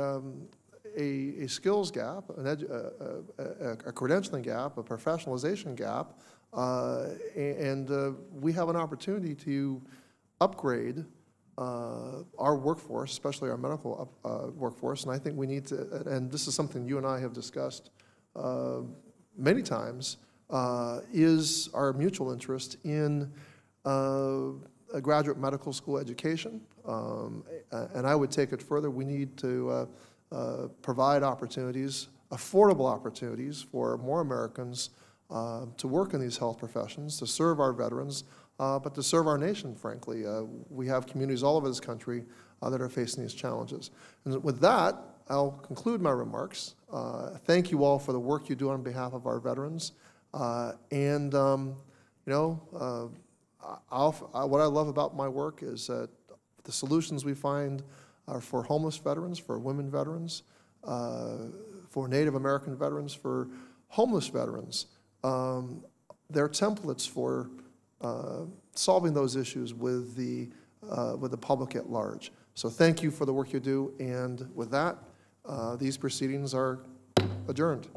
skills gap, a credentialing gap, a professionalization gap, and we have an opportunity to upgrade our workforce, especially our medical workforce, and I think we need to, and this is something you and I have discussed many times, is our mutual interest in a graduate medical school education, and I would take it further. We need to provide opportunities, affordable opportunities for more Americans to work in these health professions, to serve our veterans, but to serve our nation, frankly. We have communities all over this country that are facing these challenges. And with that, I'll conclude my remarks. Thank you all for the work you do on behalf of our veterans. What I love about my work is that the solutions we find are for homeless veterans, for women veterans, for Native American veterans, for homeless veterans. They're templates for solving those issues with the public at large. So thank you for the work you do, and with that, these proceedings are adjourned.